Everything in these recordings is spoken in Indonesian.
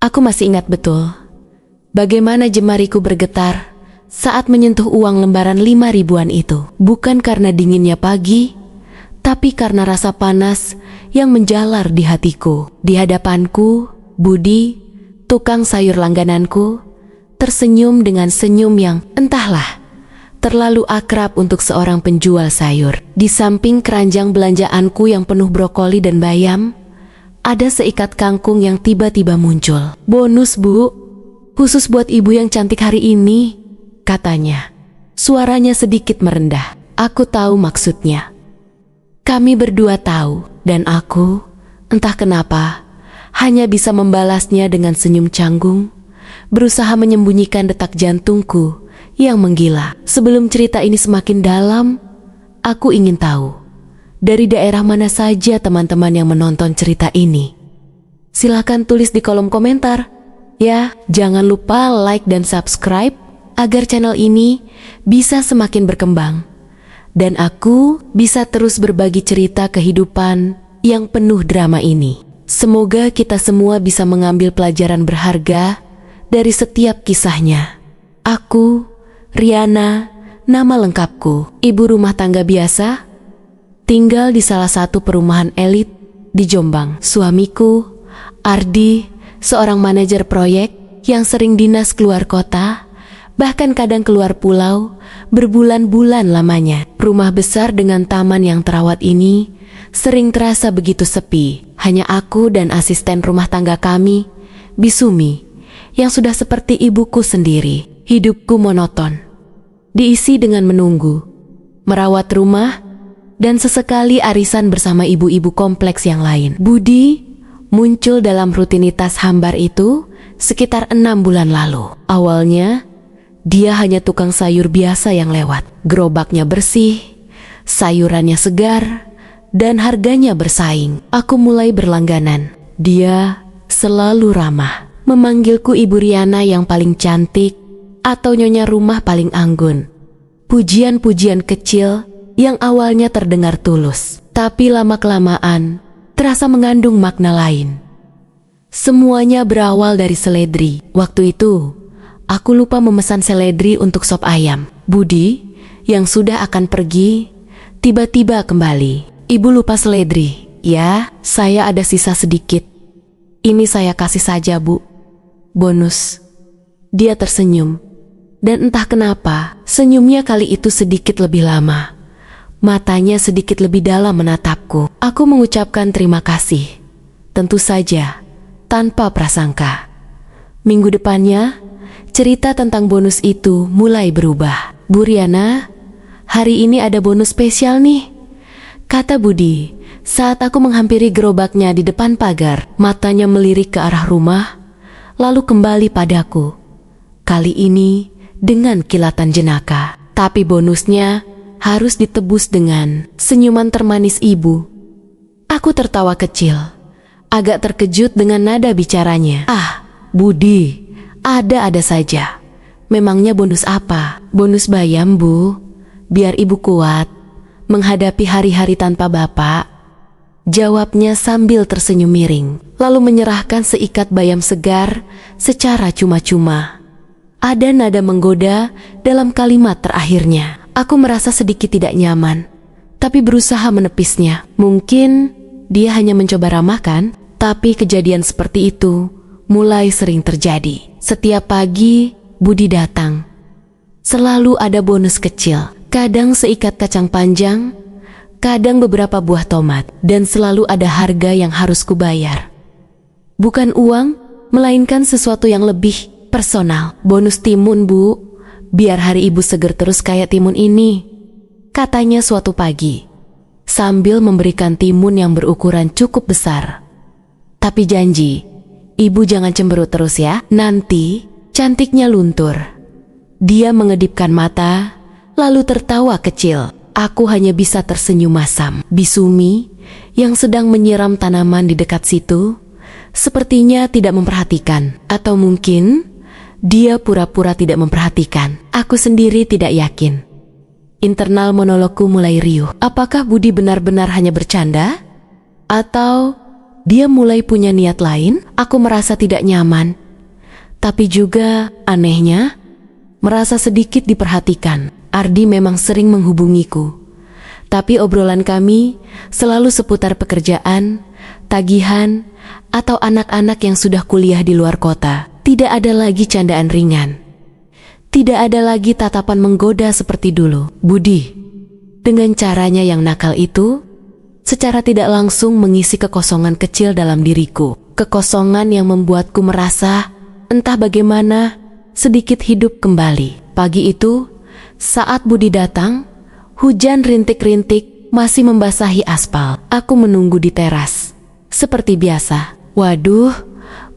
Aku masih ingat betul bagaimana jemariku bergetar saat menyentuh uang lembaran 5 ribuan itu. Bukan karena dinginnya pagi, tapi karena rasa panas yang menjalar di hatiku. Di hadapanku, Budi, tukang sayur langgananku, tersenyum dengan senyum yang entahlah, terlalu akrab untuk seorang penjual sayur. Di samping keranjang belanjaanku yang penuh brokoli dan bayam, ada seikat kangkung yang tiba-tiba muncul. "Bonus, Bu. Khusus buat ibu yang cantik hari ini," katanya. Suaranya sedikit merendah. Aku tahu maksudnya. Kami berdua tahu, dan aku, entah kenapa, hanya bisa membalasnya dengan senyum canggung, berusaha menyembunyikan detak jantungku yang menggila. Sebelum cerita ini semakin dalam, aku ingin tahu dari daerah mana saja teman-teman yang menonton cerita ini. Silakan tulis di kolom komentar. Ya, jangan lupa like dan subscribe agar channel ini bisa semakin berkembang dan aku bisa terus berbagi cerita kehidupan yang penuh drama ini. Semoga kita semua bisa mengambil pelajaran berharga dari setiap kisahnya. Aku, Riana, nama lengkapku, ibu rumah tangga biasa, tinggal di salah satu perumahan elit di Jombang. Suamiku, Ardi, seorang manajer proyek yang sering dinas keluar kota, bahkan kadang keluar pulau berbulan-bulan lamanya. Rumah besar dengan taman yang terawat ini sering terasa begitu sepi. Hanya aku dan asisten rumah tangga kami, Bisumi, yang sudah seperti ibuku sendiri. Hidupku monoton, diisi dengan menunggu, merawat rumah, dan sesekali arisan bersama ibu-ibu kompleks yang lain. Budi muncul dalam rutinitas hambar itu sekitar 6 bulan lalu. Awalnya, dia hanya tukang sayur biasa yang lewat. Gerobaknya bersih, sayurannya segar, dan harganya bersaing. Aku mulai berlangganan. Dia selalu ramah, memanggilku Ibu Riana yang paling cantik atau nyonya rumah paling anggun. Pujian-pujian kecil yang awalnya terdengar tulus, tapi lama-kelamaan terasa mengandung makna lain. Semuanya berawal dari seledri. Waktu itu, aku lupa memesan seledri untuk sop ayam. Budi, yang sudah akan pergi, tiba-tiba kembali. "Ibu lupa seledri." "Ya, saya ada sisa sedikit. Ini saya kasih saja, Bu. Bonus." Dia tersenyum, dan entah kenapa, senyumnya kali itu sedikit lebih lama. Matanya sedikit lebih dalam menatapku. Aku mengucapkan terima kasih, tentu saja, tanpa prasangka. Minggu depannya, cerita tentang bonus itu mulai berubah. "Bu Riana, hari ini ada bonus spesial nih," kata Budi saat aku menghampiri gerobaknya di depan pagar. Matanya melirik ke arah rumah, lalu kembali padaku. Kali ini dengan kilatan jenaka. Tapi bonusnya harus ditebus dengan senyuman termanis ibu. Aku tertawa kecil, agak terkejut dengan nada bicaranya. "Ah, Budi, ada-ada saja. Memangnya bonus apa?" "Bonus bayam, Bu. Biar ibu kuat menghadapi hari-hari tanpa bapak," jawabnya sambil tersenyum miring, lalu menyerahkan seikat bayam segar secara cuma-cuma. Ada nada menggoda dalam kalimat terakhirnya. Aku merasa sedikit tidak nyaman, tapi berusaha menepisnya. Mungkin dia hanya mencoba ramah kan? Tapi kejadian seperti itu mulai sering terjadi. Setiap pagi, Budi datang. Selalu ada bonus kecil, kadang seikat kacang panjang, kadang beberapa buah tomat, dan selalu ada harga yang harus kubayar. Bukan uang, melainkan sesuatu yang lebih personal. "Bonus timun, Bu. Biar hari ibu seger terus kayak timun ini," katanya suatu pagi, sambil memberikan timun yang berukuran cukup besar. "Tapi janji, ibu jangan cemberut terus ya, nanti cantiknya luntur." Dia mengedipkan mata, lalu tertawa kecil. Aku hanya bisa tersenyum masam. Bisumi, yang sedang menyiram tanaman di dekat situ, sepertinya tidak memperhatikan. Atau mungkin dia pura-pura tidak memperhatikan. Aku sendiri tidak yakin. Internal monologku mulai riuh. Apakah Budi benar-benar hanya bercanda? Atau Dia mulai punya niat lain. Aku merasa tidak nyaman, tapi juga anehnya merasa sedikit diperhatikan. Ardi memang sering menghubungiku, tapi obrolan kami selalu seputar pekerjaan, tagihan, atau anak-anak yang sudah kuliah di luar kota. Tidak ada lagi candaan ringan. Tidak ada lagi tatapan menggoda seperti dulu. Budi, dengan caranya yang nakal itu, secara tidak langsung mengisi kekosongan kecil dalam diriku. Kekosongan yang membuatku merasa, entah bagaimana, sedikit hidup kembali. Pagi itu, saat Budi datang, hujan rintik-rintik masih membasahi aspal. Aku menunggu di teras. Seperti biasa. Waduh,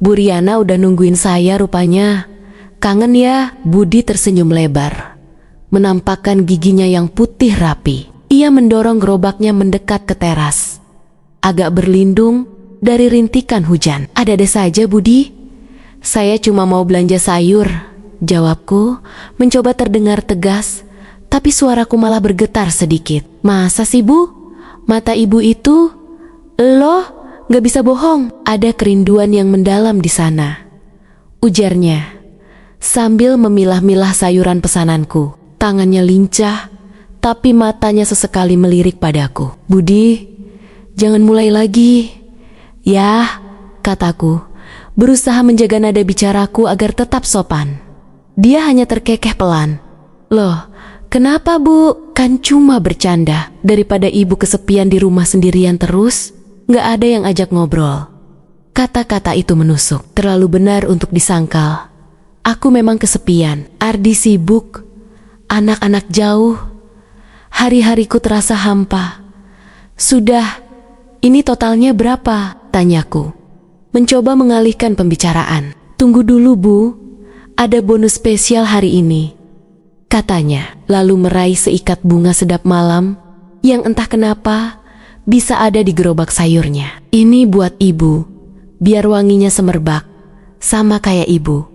Bu Riana udah nungguin saya rupanya. Kangen ya? Budi tersenyum lebar, menampakkan giginya yang putih rapi. Ia mendorong gerobaknya mendekat ke teras, agak berlindung dari rintikan hujan. Ada-ada saja, Budi. Saya cuma mau belanja sayur, jawabku, mencoba terdengar tegas, tapi suaraku malah bergetar sedikit. Masa sih, Bu? Mata ibu itu, loh, gak bisa bohong. Ada kerinduan yang mendalam di sana, ujarnya, sambil memilah-milah sayuran pesananku. Tangannya lincah, tapi matanya sesekali melirik padaku. Budi, jangan mulai lagi. Ya, kataku, berusaha menjaga nada bicaraku agar tetap sopan. Dia hanya terkekeh pelan. Loh, kenapa, Bu? Kan cuma bercanda. Daripada ibu kesepian di rumah sendirian terus, gak ada yang ajak ngobrol. Kata-kata itu menusuk. Terlalu benar untuk disangkal. Aku memang kesepian. Ardi sibuk, anak-anak jauh. Hari-hariku terasa hampa. Sudah, ini totalnya berapa? Tanyaku, mencoba mengalihkan pembicaraan. Tunggu dulu, Bu. Ada bonus spesial hari ini, katanya, lalu meraih seikat bunga sedap malam yang entah kenapa bisa ada di gerobak sayurnya. Ini buat ibu, biar wanginya semerbak, sama kayak ibu.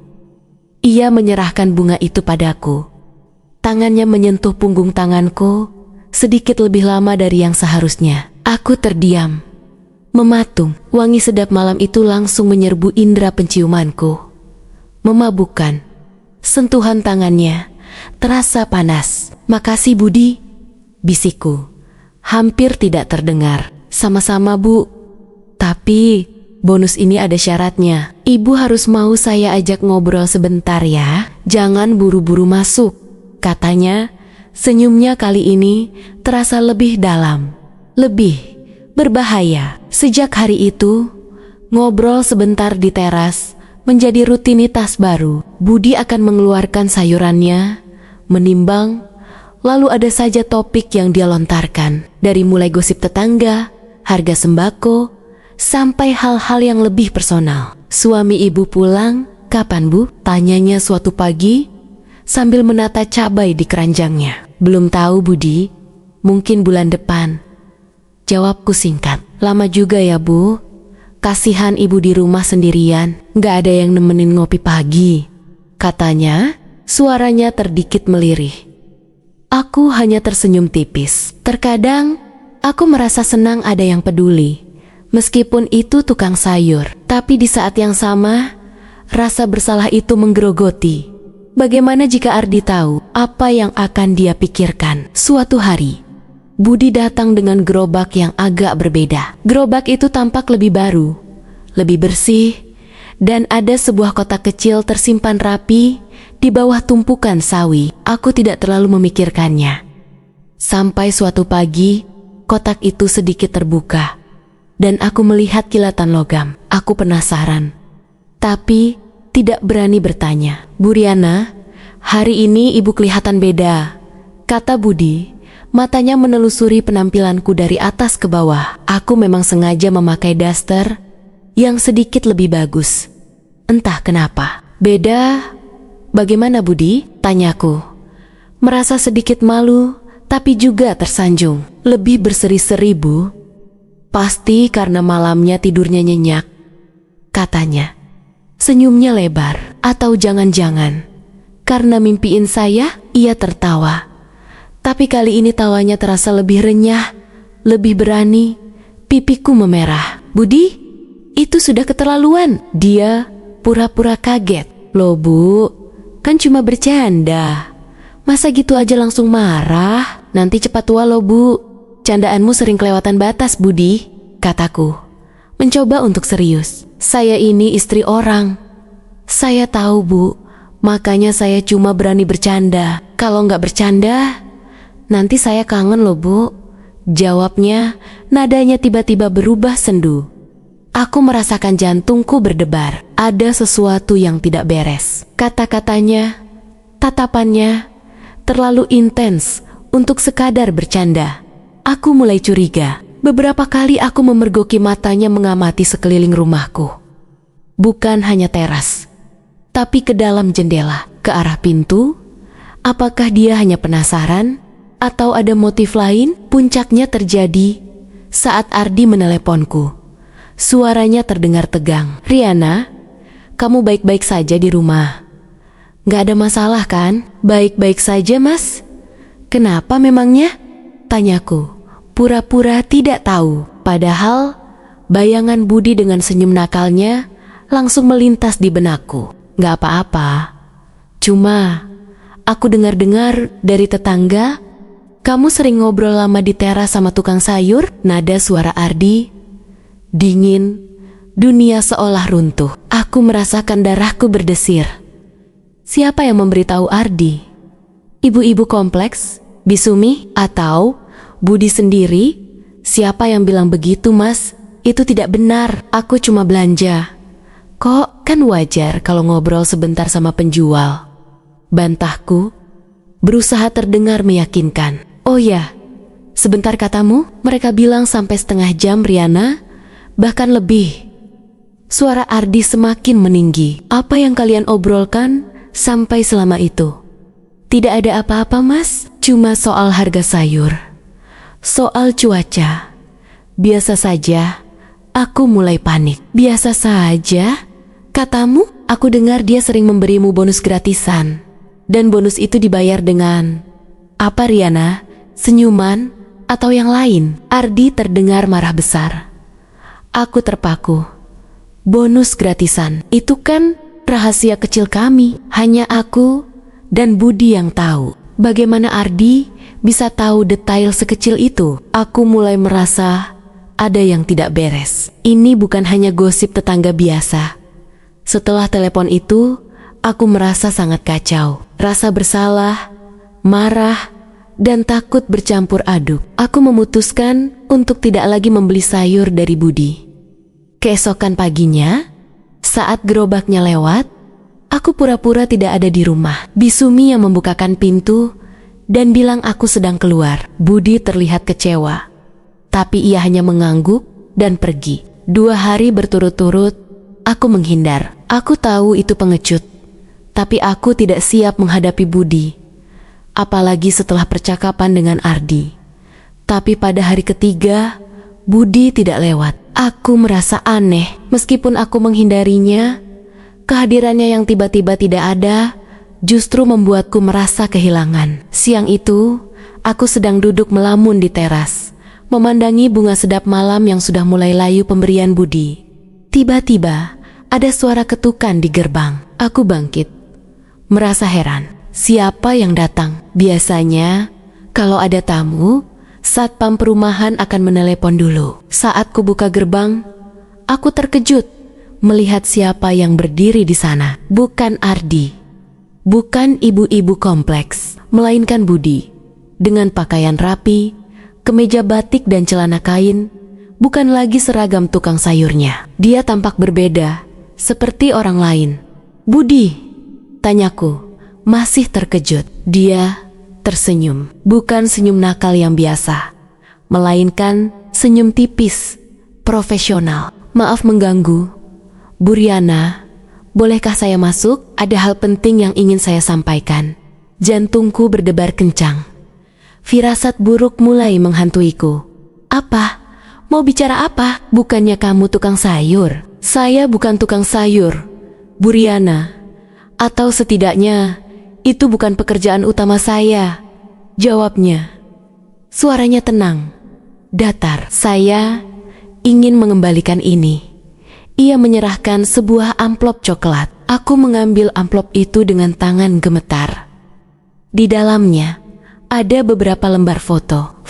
Ia menyerahkan bunga itu padaku. Tangannya menyentuh punggung tanganku sedikit lebih lama dari yang seharusnya. Aku terdiam, mematung. Wangi sedap malam itu langsung menyerbu indera penciumanku, memabukkan. Sentuhan tangannya terasa panas. Makasih, Budi, bisikku, hampir tidak terdengar. Sama-sama, Bu. Tapi bonus ini ada syaratnya. Ibu harus mau saya ajak ngobrol sebentar ya. Jangan buru-buru masuk, katanya. Senyumnya kali ini terasa lebih dalam, lebih berbahaya. Sejak hari itu, ngobrol sebentar di teras menjadi rutinitas baru. Budi akan mengeluarkan sayurannya, menimbang, lalu ada saja topik yang dia lontarkan. Dari mulai gosip tetangga, harga sembako, sampai hal-hal yang lebih personal. Suami ibu pulang, kapan, Bu? Tanyanya suatu pagi sambil menata cabai di keranjangnya. Belum tahu, Budi, mungkin bulan depan, jawabku singkat. Lama juga ya, Bu. Kasihan ibu di rumah sendirian, gak ada yang nemenin ngopi pagi, katanya, suaranya terdikit melirih. Aku hanya tersenyum tipis. Terkadang aku merasa senang ada yang peduli, meskipun itu tukang sayur. Tapi di saat yang sama, rasa bersalah itu menggerogoti. Bagaimana jika Ardi tahu apa yang akan dia pikirkan? Suatu hari, Budi datang dengan gerobak yang agak berbeda. Gerobak itu tampak lebih baru, lebih bersih, dan ada sebuah kotak kecil tersimpan rapi di bawah tumpukan sawi. Aku tidak terlalu memikirkannya. Sampai suatu pagi, kotak itu sedikit terbuka, dan aku melihat kilatan logam. Aku penasaran, tapi tidak berani bertanya. Bu Riana, hari ini ibu kelihatan beda, kata Budi. Matanya menelusuri penampilanku dari atas ke bawah. Aku memang sengaja memakai daster yang sedikit lebih bagus. Entah kenapa. Beda? Bagaimana, Budi? Tanyaku. Merasa sedikit malu, tapi juga tersanjung. Lebih berseri-seri, Bu. Pasti karena malamnya tidurnya nyenyak, katanya. Senyumnya lebar. Atau jangan-jangan karena mimpiin saya? Ia tertawa. Tapi kali ini tawanya terasa lebih renyah, lebih berani. Pipiku memerah. Budi, itu sudah keterlaluan. Dia pura-pura kaget. Loh Bu, kan cuma bercanda. Masa gitu aja langsung marah? Nanti cepat tua loh Bu. Candaanmu sering kelewatan batas Budi, kataku. Mencoba untuk serius. Saya ini istri orang. Saya tahu Bu, makanya saya cuma berani bercanda. Kalau nggak bercanda, nanti saya kangen loh Bu. Jawabnya, nadanya tiba-tiba berubah sendu. Aku merasakan jantungku berdebar. Ada sesuatu yang tidak beres. Kata-katanya, tatapannya, terlalu intens untuk sekadar bercanda. Aku mulai curiga. Beberapa kali aku memergoki matanya mengamati sekeliling rumahku. Bukan hanya teras, tapi ke dalam jendela, ke arah pintu. Apakah dia hanya penasaran? Atau ada motif lain? Puncaknya terjadi saat Ardi meneleponku. Suaranya terdengar tegang. Riana, kamu baik-baik saja di rumah? Gak ada masalah kan? Baik-baik saja Mas. Kenapa memangnya? Tanyaku, pura-pura tidak tahu. Padahal bayangan Budi dengan senyum nakalnya langsung melintas di benakku. Gak apa-apa. Cuma aku dengar-dengar dari tetangga, kamu sering ngobrol lama di teras sama tukang sayur. Nada suara Ardi dingin, dunia seolah runtuh. Aku merasakan darahku berdesir. Siapa yang memberitahu Ardi? Ibu-ibu kompleks, Bisumi, atau Budi sendiri? Siapa yang bilang begitu Mas? Itu tidak benar, aku cuma belanja. Kok kan wajar kalau ngobrol sebentar sama penjual. Bantahku, berusaha terdengar meyakinkan. Oh ya, sebentar katamu? Mereka bilang sampai setengah jam Riana, bahkan lebih. Suara Ardi semakin meninggi. Apa yang kalian obrolkan sampai selama itu? Tidak ada apa-apa Mas, cuma soal harga sayur. Soal cuaca. Biasa saja. Aku mulai panik. Biasa saja? Katamu? Aku dengar dia sering memberimu bonus gratisan. Dan bonus itu dibayar dengan apa Riana? Senyuman atau yang lain? Ardi terdengar marah besar. Aku terpaku. Bonus gratisan, itu kan rahasia kecil kami. Hanya aku dan Budi yang tahu. Bagaimana Ardi bisa tahu detail sekecil itu? Aku mulai merasa ada yang tidak beres. Ini bukan hanya gosip tetangga biasa. Setelah telepon itu, aku merasa sangat kacau. Rasa bersalah, marah, dan takut bercampur aduk. Aku memutuskan untuk tidak lagi membeli sayur dari Budi. Keesokan paginya, saat gerobaknya lewat, aku pura-pura tidak ada di rumah. Bisumi yang membukakan pintu dan bilang aku sedang keluar. Budi terlihat kecewa, tapi ia hanya mengangguk dan pergi. 2 hari berturut-turut, aku menghindar. Aku tahu itu pengecut, tapi aku tidak siap menghadapi Budi. Apalagi setelah percakapan dengan Ardi. Tapi pada hari ketiga, Budi tidak lewat. Aku merasa aneh. Meskipun aku menghindarinya, kehadirannya yang tiba-tiba tidak ada justru membuatku merasa kehilangan. Siang itu, aku sedang duduk melamun di teras, memandangi bunga sedap malam yang sudah mulai layu pemberian Budi. Tiba-tiba, ada suara ketukan di gerbang. Aku bangkit, merasa heran. Siapa yang datang? Biasanya, kalau ada tamu, satpam perumahan akan menelepon dulu. Saat ku buka gerbang, aku terkejut melihat siapa yang berdiri di sana. Bukan Ardi, bukan ibu-ibu kompleks, melainkan Budi. Dengan pakaian rapi, kemeja batik dan celana kain, bukan lagi seragam tukang sayurnya. Dia tampak berbeda, seperti orang lain. Budi, tanyaku. Masih terkejut. Dia tersenyum. Bukan senyum nakal yang biasa, melainkan senyum tipis, profesional. Maaf mengganggu, Bu Riana, bolehkah saya masuk? Ada hal penting yang ingin saya sampaikan. Jantungku berdebar kencang. Firasat buruk mulai menghantuiku. Apa? Mau bicara apa? Bukannya kamu tukang sayur? Saya bukan tukang sayur, Bu Riana. Atau setidaknya itu bukan pekerjaan utama saya, jawabnya. Suaranya tenang, datar. Saya ingin mengembalikan ini. Ia menyerahkan sebuah amplop coklat. Aku mengambil amplop itu dengan tangan gemetar. Di dalamnya ada beberapa lembar foto.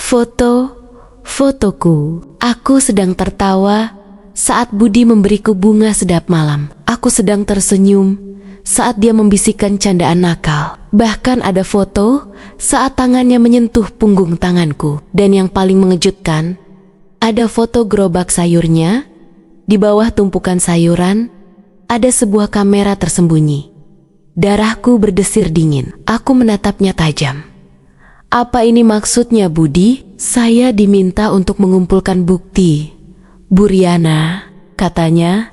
Fotoku. Aku sedang tertawa saat Budi memberiku bunga sedap malam. Aku sedang tersenyum saat dia membisikkan candaan nakal. Bahkan ada foto saat tangannya menyentuh punggung tanganku. Dan yang paling mengejutkan, ada foto gerobak sayurnya. Di bawah tumpukan sayuran, ada sebuah kamera tersembunyi. Darahku berdesir dingin. Aku menatapnya tajam. Apa ini maksudnya, Budi? Saya diminta untuk mengumpulkan bukti, Bu Riana, katanya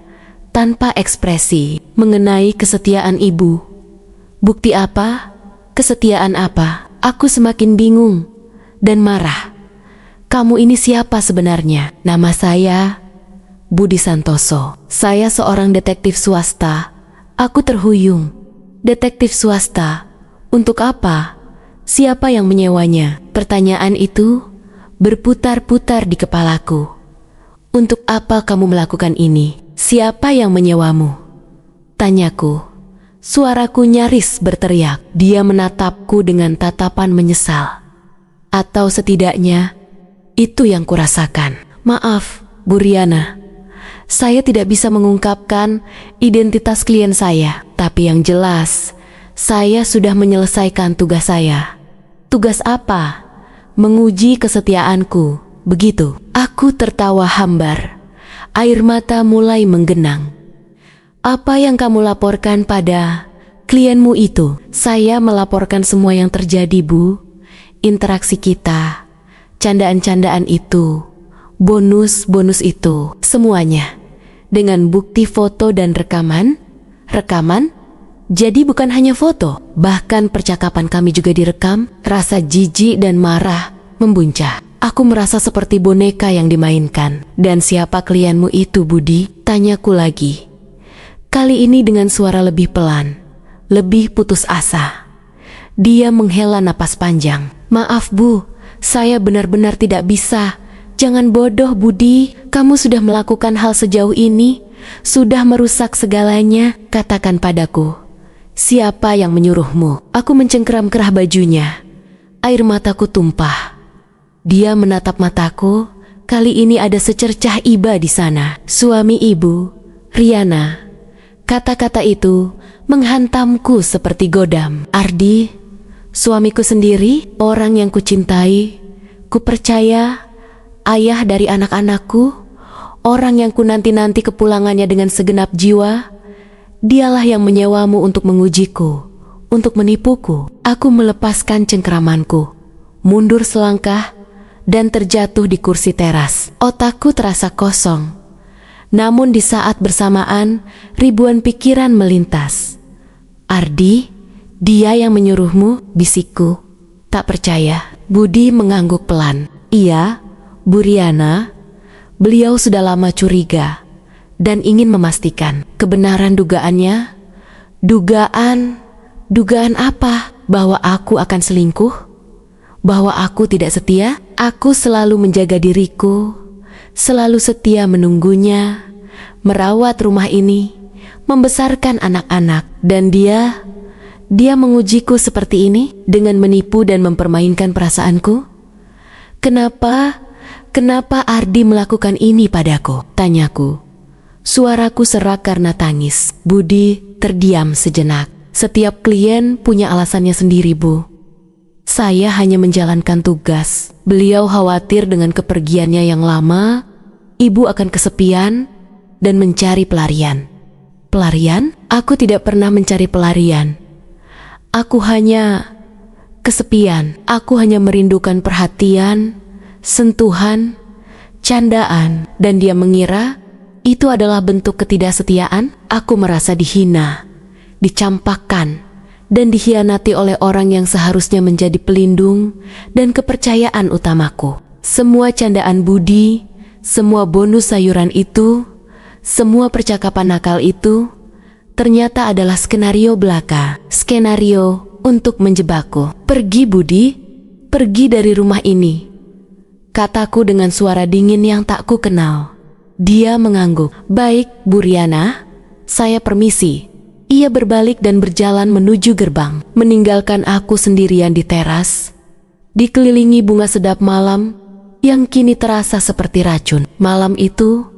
tanpa ekspresi, mengenai kesetiaan ibu. Bukti apa? Kesetiaan apa? Aku semakin bingung dan marah. Kamu ini siapa sebenarnya? Nama saya Budi Santoso. Saya seorang detektif swasta. Aku terhuyung. Detektif swasta? Untuk apa? Siapa yang menyewanya? Pertanyaan itu berputar-putar di kepalaku. Untuk apa kamu melakukan ini? Siapa yang menyewamu? Tanyaku. Suaraku nyaris berteriak. Dia menatapku dengan tatapan menyesal. Atau setidaknya, itu yang kurasakan. Maaf, Bu Riana. Saya tidak bisa mengungkapkan identitas klien saya. Tapi yang jelas, saya sudah menyelesaikan tugas saya. Tugas apa? Menguji kesetiaanku. Begitu. Aku tertawa hambar. Air mata mulai menggenang. Apa yang kamu laporkan pada klienmu itu? Saya melaporkan semua yang terjadi, Bu. Interaksi kita, candaan-candaan itu, bonus-bonus itu, semuanya. Dengan bukti foto dan rekaman. Rekaman? Jadi bukan hanya foto, bahkan percakapan kami juga direkam. Rasa jijik dan marah membuncah. Aku merasa seperti boneka yang dimainkan. Dan siapa klienmu itu, Budi? Tanyaku lagi. Kali ini dengan suara lebih pelan, lebih putus asa. Dia menghela napas panjang. Maaf, Bu, saya benar-benar tidak bisa. Jangan bodoh, Budi. Kamu sudah melakukan hal sejauh ini, sudah merusak segalanya. Katakan padaku, siapa yang menyuruhmu? Aku mencengkeram kerah bajunya. Air mataku tumpah. Dia menatap mataku. Kali ini ada secercah iba di sana. Suami ibu, Riana. Kata-kata itu menghantamku seperti godam. Ardi, suamiku sendiri, orang yang kucintai, kupercaya, ayah dari anak-anakku, orang yang kunanti-nanti kepulangannya dengan segenap jiwa. Dialah yang menyewamu untuk mengujiku, untuk menipuku. Aku melepaskan cengkeramanku, mundur selangkah, dan terjatuh di kursi teras. Otakku terasa kosong. Namun di saat bersamaan, ribuan pikiran melintas. Ardi, dia yang menyuruhmu, bisikku. Tak percaya. Budi mengangguk pelan. Iya, Bu Riana. Beliau sudah lama curiga dan ingin memastikan kebenaran dugaannya. Dugaan apa? Bahwa aku akan selingkuh? Bahwa aku tidak setia? Aku selalu menjaga diriku, selalu setia menunggunya, merawat rumah ini, membesarkan anak-anak. Dan dia mengujiku seperti ini dengan menipu dan mempermainkan perasaanku. Kenapa Ardi melakukan ini padaku? Tanyaku. Suaraku serak karena tangis. Budi terdiam sejenak. Setiap klien punya alasannya sendiri, Bu. Saya hanya menjalankan tugas. Beliau khawatir dengan kepergiannya yang lama, ibu akan kesepian dan mencari pelarian. Pelarian? Aku tidak pernah mencari pelarian. Aku hanya kesepian. Aku hanya merindukan perhatian, sentuhan, candaan. Dan dia mengira itu adalah bentuk ketidaksetiaan. Aku merasa dihina, dicampakkan, dan dikhianati oleh orang yang seharusnya menjadi pelindung dan kepercayaan utamaku. Semua candaan Budi, semua bonus sayuran itu, semua percakapan nakal itu, ternyata adalah skenario belaka. Skenario untuk menjebakku. Pergi, Budi, pergi dari rumah ini, kataku dengan suara dingin yang tak ku kenal. Dia mengangguk. "Baik, Bu Riana, saya permisi." Ia berbalik dan berjalan menuju gerbang, meninggalkan aku sendirian di teras, dikelilingi bunga sedap malam yang kini terasa seperti racun. Malam itu,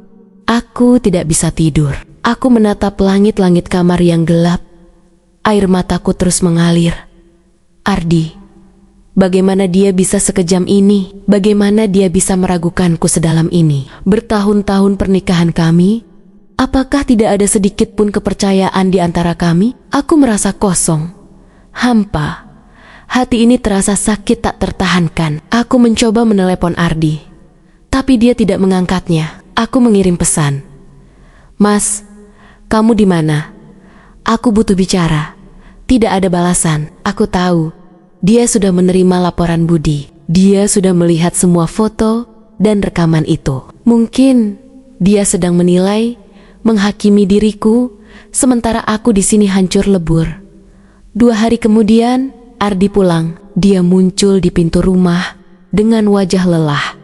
aku tidak bisa tidur. Aku menatap langit-langit kamar yang gelap. Air mataku terus mengalir. Ardi, bagaimana dia bisa sekejam ini? Bagaimana dia bisa meragukanku sedalam ini? Bertahun-tahun pernikahan kami, apakah tidak ada sedikit pun kepercayaan di antara kami? Aku merasa kosong, hampa. Hati ini terasa sakit tak tertahankan. Aku mencoba menelepon Ardi, tapi dia tidak mengangkatnya. Aku mengirim pesan. "Mas, kamu di mana? Aku butuh bicara." Tidak ada balasan. Aku tahu dia sudah menerima laporan Budi. Dia sudah melihat semua foto dan rekaman itu. Mungkin dia sedang menilai, menghakimi diriku, sementara aku di sini hancur lebur. 2 hari kemudian, Ardi pulang. Dia muncul di pintu rumah dengan wajah lelah,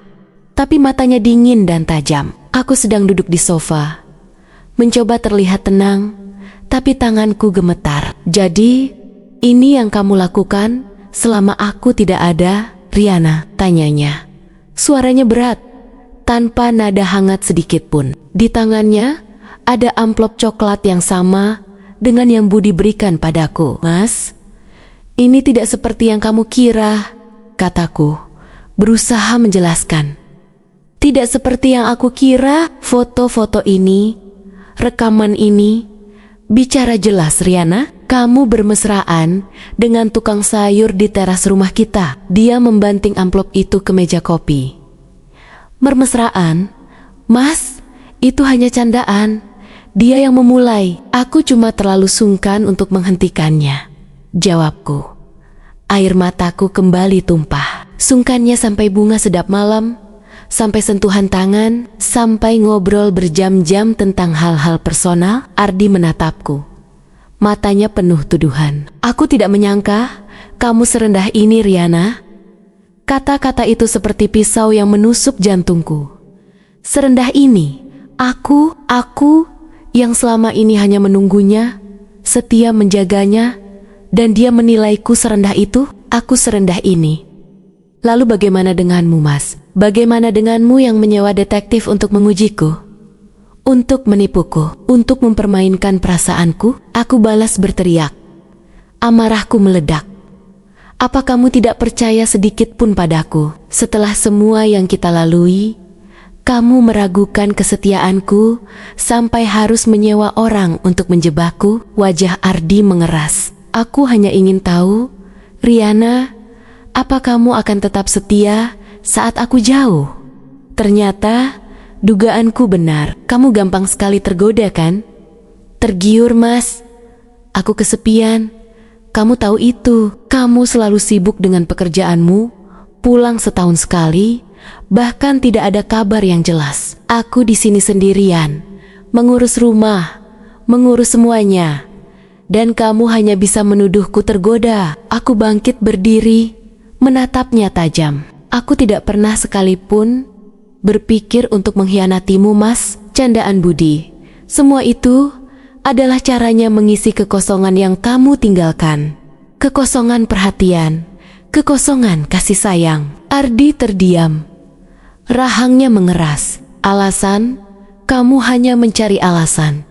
tapi matanya dingin dan tajam. Aku sedang duduk di sofa, mencoba terlihat tenang, tapi tanganku gemetar. "Jadi, ini yang kamu lakukan selama aku tidak ada, Riana?" tanyanya. Suaranya berat, tanpa nada hangat sedikit pun. Di tangannya ada amplop coklat yang sama dengan yang Budi berikan padaku. "Mas, ini tidak seperti yang kamu kira," kataku, berusaha menjelaskan. "Tidak seperti yang aku kira. Foto-foto ini, rekaman ini, bicara jelas, Riana. Kamu bermesraan dengan tukang sayur di teras rumah kita." Dia membanting amplop itu ke meja kopi. "Bermesraan? Mas, itu hanya candaan. Dia yang memulai. Aku cuma terlalu sungkan untuk menghentikannya," jawabku. Air mataku kembali tumpah. Sungkannya sampai bunga sedap malam, sampai sentuhan tangan, sampai ngobrol berjam-jam tentang hal-hal personal. Ardi menatapku. Matanya penuh tuduhan. "Aku tidak menyangka kamu serendah ini, Riana." Kata-kata itu seperti pisau yang menusuk jantungku. Serendah ini, aku yang selama ini hanya menunggunya, setia menjaganya, dan dia menilaiku serendah itu. Aku serendah ini. Lalu bagaimana denganmu, Mas? Bagaimana denganmu yang menyewa detektif untuk mengujiku? Untuk menipuku, untuk mempermainkan perasaanku? Aku balas berteriak. Amarahku meledak. "Apa kamu tidak percaya sedikit pun padaku? Setelah semua yang kita lalui, kamu meragukan kesetiaanku sampai harus menyewa orang untuk menjebakku?" Wajah Ardi mengeras. "Aku hanya ingin tahu, Riana, apa kamu akan tetap setia saat aku jauh?" Ternyata dugaanku benar. Kamu gampang sekali tergoda, kan? Tergiur, Mas. Aku kesepian. Kamu tahu itu. Kamu selalu sibuk dengan pekerjaanmu, pulang setahun sekali, bahkan tidak ada kabar yang jelas. Aku di sini sendirian, mengurus rumah, mengurus semuanya. Dan kamu hanya bisa menuduhku tergoda. Aku bangkit berdiri, menatapnya tajam. "Aku tidak pernah sekalipun berpikir untuk mengkhianatimu, Mas." Candaan Budi. Semua itu adalah caranya mengisi kekosongan yang kamu tinggalkan. Kekosongan perhatian, kekosongan kasih sayang. Ardi terdiam. Rahangnya mengeras. "Alasan? Kamu hanya mencari alasan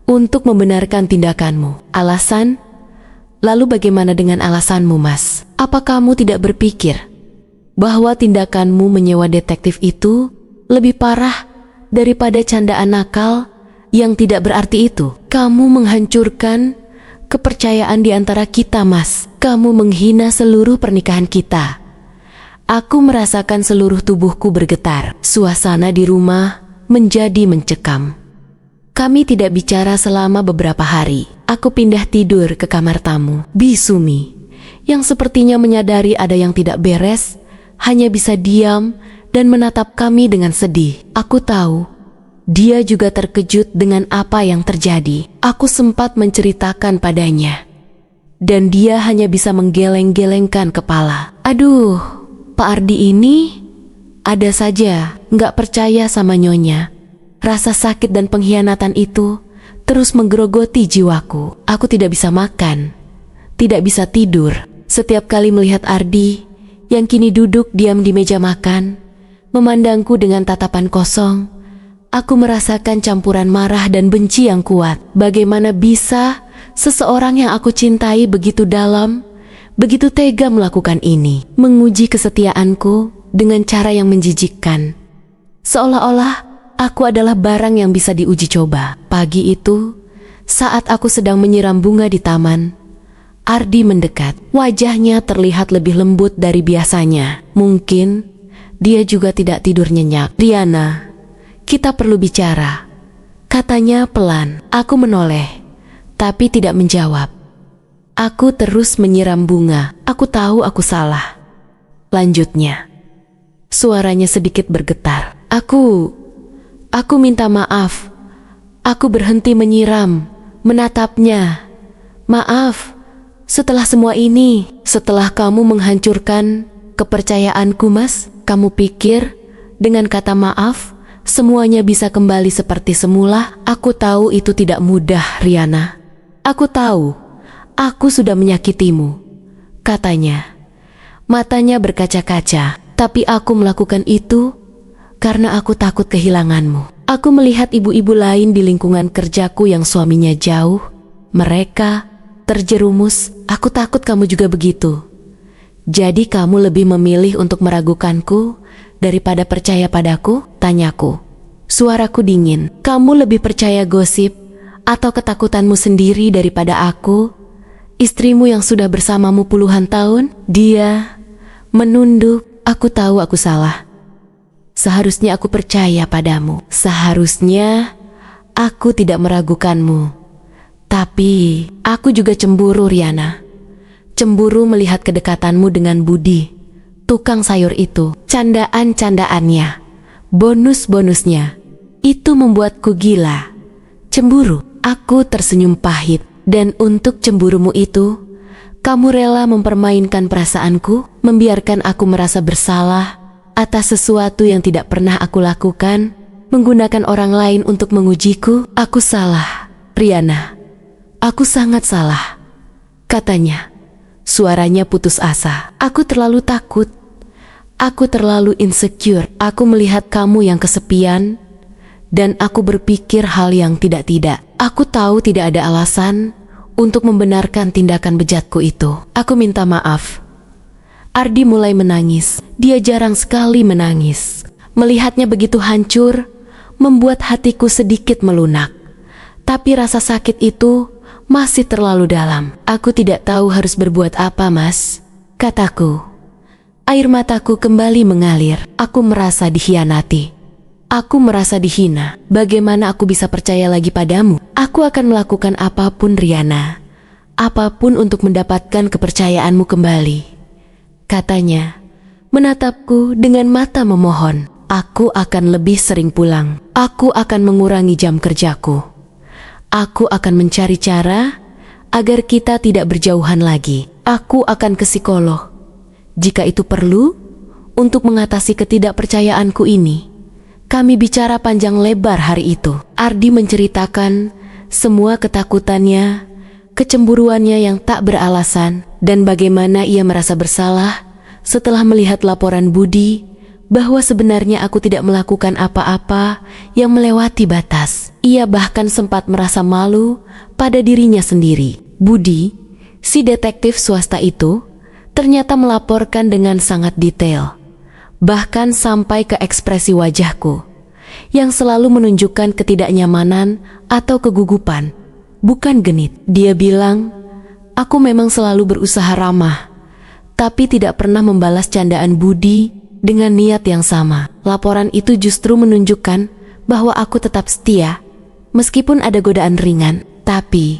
untuk membenarkan tindakanmu. Alasan? Lalu bagaimana dengan alasanmu, Mas? Apa kamu tidak berpikir bahwa tindakanmu menyewa detektif itu lebih parah daripada candaan nakal yang tidak berarti itu? Kamu menghancurkan kepercayaan di antara kita, Mas. Kamu menghina seluruh pernikahan kita." Aku merasakan seluruh tubuhku bergetar. Suasana di rumah menjadi mencekam. Kami tidak bicara selama beberapa hari. Aku pindah tidur ke kamar tamu. Bisumi, yang sepertinya menyadari ada yang tidak beres, hanya bisa diam dan menatap kami dengan sedih. Aku tahu dia juga terkejut dengan apa yang terjadi. Aku sempat menceritakan padanya, dan dia hanya bisa menggeleng-gelengkan kepala. "Aduh, Pak Ardi ini ada saja nggak percaya sama Nyonya. Rasa sakit dan pengkhianatan itu terus menggerogoti jiwaku. Aku tidak bisa makan, tidak bisa tidur. Setiap kali melihat Ardi yang kini duduk diam di meja makan, memandangku dengan tatapan kosong, aku merasakan campuran marah dan benci yang kuat. Bagaimana bisa seseorang yang aku cintai begitu dalam, begitu tega melakukan ini, menguji kesetiaanku dengan cara yang menjijikkan. Seolah-olah aku adalah barang yang bisa diuji coba. Pagi itu, saat aku sedang menyiram bunga di taman, Ardi mendekat. Wajahnya terlihat lebih lembut dari biasanya. Mungkin dia juga tidak tidur nyenyak. "Riana, kita perlu bicara," katanya pelan. Aku menoleh, tapi tidak menjawab. Aku terus menyiram bunga. "Aku tahu aku salah," lanjutnya. Suaranya sedikit bergetar. Aku minta maaf. Aku berhenti menyiram, menatapnya. "Maaf, setelah semua ini, setelah kamu menghancurkan kepercayaanku, Mas, kamu pikir dengan kata maaf semuanya bisa kembali seperti semula?" "Aku tahu itu tidak mudah, Riana. Aku tahu, aku sudah menyakitimu," katanya. Matanya berkaca-kaca. "Tapi aku melakukan itu karena aku takut kehilanganmu. Aku melihat ibu-ibu lain di lingkungan kerjaku yang suaminya jauh. Mereka terjerumus. Aku takut kamu juga begitu. Jadi kamu lebih memilih untuk meragukanku daripada percaya padaku?" tanyaku. Suaraku dingin. "Kamu lebih percaya gosip atau ketakutanmu sendiri daripada aku, istrimu yang sudah bersamamu puluhan tahun?" Dia menunduk. "Aku tahu aku salah. Seharusnya aku percaya padamu. Seharusnya aku tidak meragukanmu. Tapi aku juga cemburu, Riana. Cemburu melihat kedekatanmu dengan Budi, tukang sayur itu. Candaan-candaannya, bonus-bonusnya, itu membuatku gila. Cemburu." Aku tersenyum pahit. "Dan untuk cemburumu itu, kamu rela mempermainkan perasaanku, membiarkan aku merasa bersalah atas sesuatu yang tidak pernah aku lakukan, menggunakan orang lain untuk mengujiku." "Aku salah, Riana. Aku sangat salah," katanya. Suaranya putus asa. "Aku terlalu takut. Aku terlalu insecure. Aku melihat kamu yang kesepian, dan aku berpikir hal yang tidak-tidak. Aku tahu tidak ada alasan untuk membenarkan tindakan bejatku itu. Aku minta maaf." Ardi mulai menangis. Dia jarang sekali menangis. Melihatnya begitu hancur membuat hatiku sedikit melunak. Tapi rasa sakit itu masih terlalu dalam. "Aku tidak tahu harus berbuat apa, Mas," kataku. Air mataku kembali mengalir. Aku merasa dikhianati. Aku merasa dihina. Bagaimana aku bisa percaya lagi padamu? Aku akan melakukan apapun, Riana. Apapun untuk mendapatkan kepercayaanmu kembali, katanya, menatapku dengan mata memohon. Aku akan lebih sering pulang. Aku akan mengurangi jam kerjaku. Aku akan mencari cara agar kita tidak berjauhan lagi. Aku akan ke psikolog jika itu perlu untuk mengatasi ketidakpercayaanku ini. Kami bicara panjang lebar hari itu. Ardi menceritakan semua ketakutannya, kecemburuannya yang tak beralasan, dan bagaimana ia merasa bersalah setelah melihat laporan Budi bahwa sebenarnya aku tidak melakukan apa-apa yang melewati batas. Ia bahkan sempat merasa malu pada dirinya sendiri. Budi, si detektif swasta itu, ternyata melaporkan dengan sangat detail, bahkan sampai ke ekspresi wajahku yang selalu menunjukkan ketidaknyamanan atau kegugupan, bukan genit. Dia bilang, aku memang selalu berusaha ramah, tapi tidak pernah membalas candaan Budi dengan niat yang sama. Laporan itu justru menunjukkan bahwa aku tetap setia, meskipun ada godaan ringan. Tapi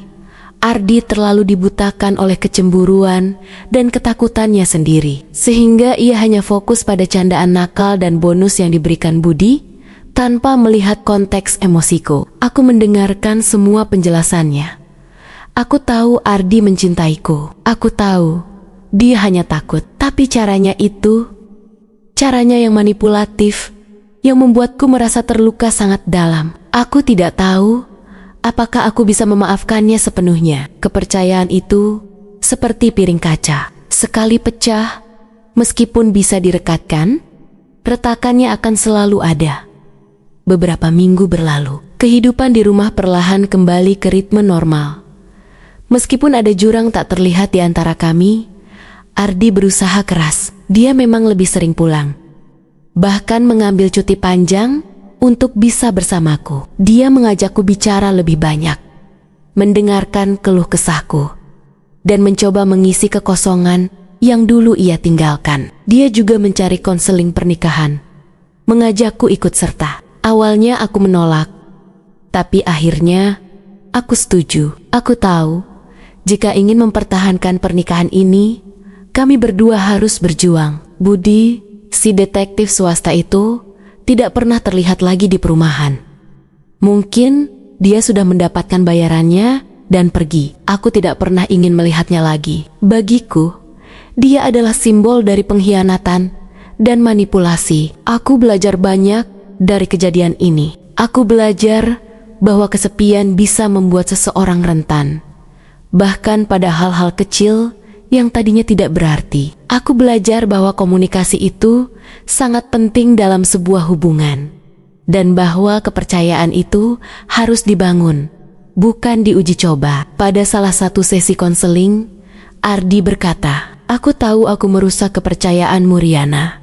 Ardi terlalu dibutakan oleh kecemburuan dan ketakutannya sendiri, sehingga ia hanya fokus pada candaan nakal dan bonus yang diberikan Budi, tanpa melihat konteks emosiku. Aku mendengarkan semua penjelasannya. Aku tahu Ardi mencintaiku. Aku tahu dia hanya takut. Tapi caranya itu, caranya yang manipulatif, yang membuatku merasa terluka sangat dalam. Aku tidak tahu apakah aku bisa memaafkannya sepenuhnya. Kepercayaan itu seperti piring kaca. Sekali pecah, meskipun bisa direkatkan, retakannya akan selalu ada. Beberapa minggu berlalu, kehidupan di rumah perlahan kembali ke ritme normal. Meskipun ada jurang tak terlihat di antara kami, Ardi berusaha keras. Dia memang lebih sering pulang, bahkan mengambil cuti panjang untuk bisa bersamaku. Dia mengajakku bicara lebih banyak, mendengarkan keluh kesahku, dan mencoba mengisi kekosongan yang dulu ia tinggalkan. Dia juga mencari konseling pernikahan, mengajakku ikut serta. Awalnya aku menolak, tapi akhirnya aku setuju. Aku tahu, jika ingin mempertahankan pernikahan ini, kami berdua harus berjuang. Budi, si detektif swasta itu, tidak pernah terlihat lagi di perumahan. Mungkin dia sudah mendapatkan bayarannya dan pergi. Aku tidak pernah ingin melihatnya lagi. Bagiku, dia adalah simbol dari pengkhianatan dan manipulasi. Aku belajar banyak dari kejadian ini. Aku belajar bahwa kesepian bisa membuat seseorang rentan, bahkan pada hal-hal kecil yang tadinya tidak berarti. Aku belajar bahwa komunikasi itu sangat penting dalam sebuah hubungan, dan bahwa kepercayaan itu harus dibangun, bukan diuji coba. Pada salah satu sesi konseling, Ardi berkata, "Aku tahu aku merusak kepercayaanmu, Riana,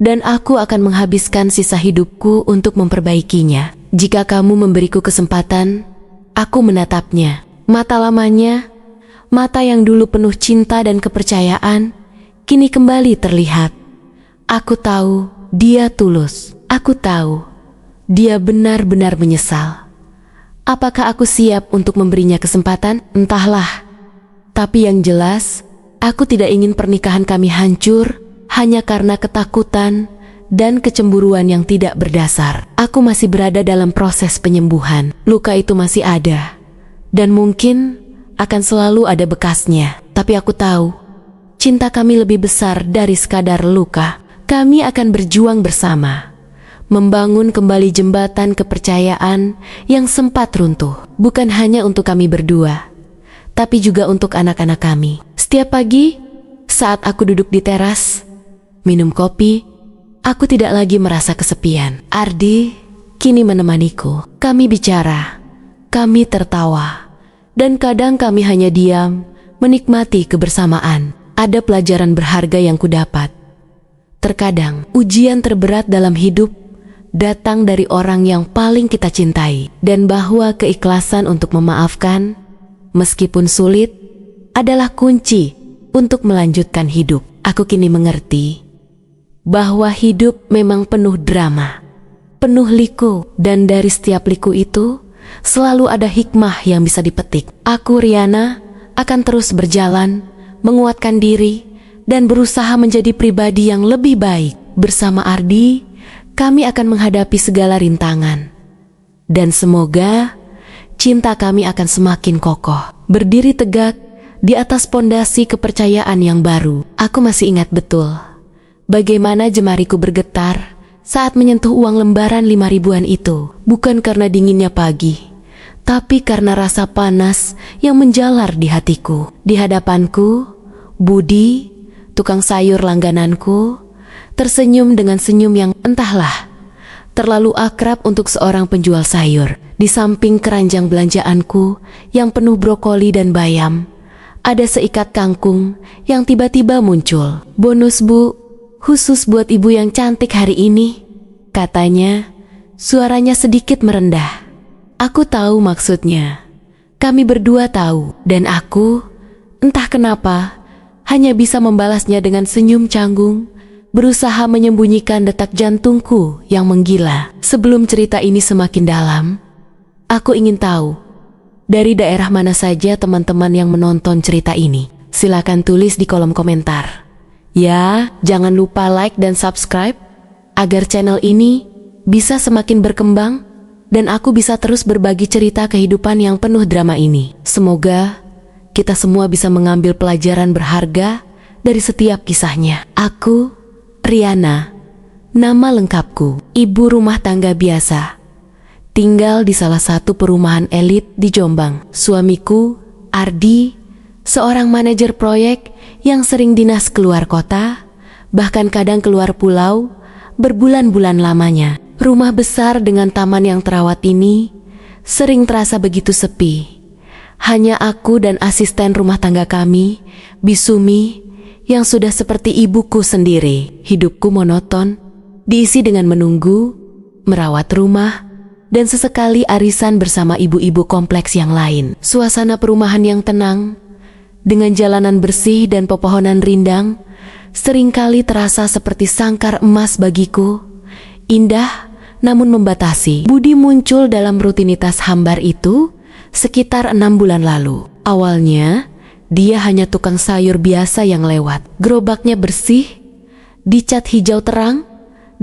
dan aku akan menghabiskan sisa hidupku untuk memperbaikinya. Jika kamu memberiku kesempatan, aku menatapnya." Mata lamanya, mata yang dulu penuh cinta dan kepercayaan, kini kembali terlihat. Aku tahu dia tulus. Aku tahu dia benar-benar menyesal. Apakah aku siap untuk memberinya kesempatan? Entahlah. Tapi yang jelas, aku tidak ingin pernikahan kami hancur hanya karena ketakutan dan kecemburuan yang tidak berdasar. Aku masih berada dalam proses penyembuhan. Luka itu masih ada, dan mungkin akan selalu ada bekasnya. Tapi aku tahu, cinta kami lebih besar dari sekadar luka. Kami akan berjuang bersama, membangun kembali jembatan kepercayaan yang sempat runtuh. Bukan hanya untuk kami berdua, tapi juga untuk anak-anak kami. Setiap pagi, saat aku duduk di teras, minum kopi, aku tidak lagi merasa kesepian. Ardi kini menemaniku. Kami bicara, kami tertawa, dan kadang kami hanya diam, menikmati kebersamaan. Ada pelajaran berharga yang kudapat. Terkadang, ujian terberat dalam hidup datang dari orang yang paling kita cintai, dan bahwa keikhlasan untuk memaafkan, meskipun sulit, adalah kunci untuk melanjutkan hidup. Aku kini mengerti bahwa hidup memang penuh drama, penuh liku, dan dari setiap liku itu selalu ada hikmah yang bisa dipetik. Aku, Riana, akan terus berjalan, menguatkan diri, dan berusaha menjadi pribadi yang lebih baik. Bersama Ardi, kami akan menghadapi segala rintangan, dan semoga cinta kami akan semakin kokoh, berdiri tegak di atas pondasi kepercayaan yang baru. Aku masih ingat betul bagaimana jemariku bergetar saat menyentuh uang lembaran 5 ribuan itu. Bukan karena dinginnya pagi, tapi karena rasa panas yang menjalar di hatiku. Di hadapanku, Budi, tukang sayur langgananku, tersenyum dengan senyum yang entahlah, terlalu akrab untuk seorang penjual sayur. Di samping keranjang belanjaanku yang penuh brokoli dan bayam, ada seikat kangkung yang tiba-tiba muncul. "Bonus, Bu, khusus buat ibu yang cantik hari ini," katanya, suaranya sedikit merendah. Aku tahu maksudnya. Kami berdua tahu, dan aku, entah kenapa, hanya bisa membalasnya dengan senyum canggung, berusaha menyembunyikan detak jantungku yang menggila. Sebelum cerita ini semakin dalam, aku ingin tahu, dari daerah mana saja teman-teman yang menonton cerita ini. Silakan tulis di kolom komentar. Ya, jangan lupa like dan subscribe, agar channel ini bisa semakin berkembang, dan aku bisa terus berbagi cerita kehidupan yang penuh drama ini. Semoga kita semua bisa mengambil pelajaran berharga dari setiap kisahnya. Aku, Riana, Nama lengkapku, ibu rumah tangga biasa. Tinggal di salah satu perumahan elit di Jombang. Suamiku, Ardi, seorang manajer proyek yang sering dinas keluar kota, bahkan kadang keluar pulau, berbulan-bulan lamanya. Rumah besar dengan taman yang terawat ini sering terasa begitu sepi. Hanya aku dan asisten rumah tangga kami, Bisumi, yang sudah seperti ibuku sendiri. Hidupku monoton, diisi dengan menunggu, merawat rumah, dan sesekali arisan bersama ibu-ibu kompleks yang lain. Suasana perumahan yang tenang, dengan jalanan bersih dan pepohonan rindang, seringkali terasa seperti sangkar emas bagiku. Indah, namun membatasi. Budi muncul dalam rutinitas hambar itu sekitar 6 bulan lalu. Awalnya, dia hanya tukang sayur biasa yang lewat. Gerobaknya bersih, dicat hijau terang,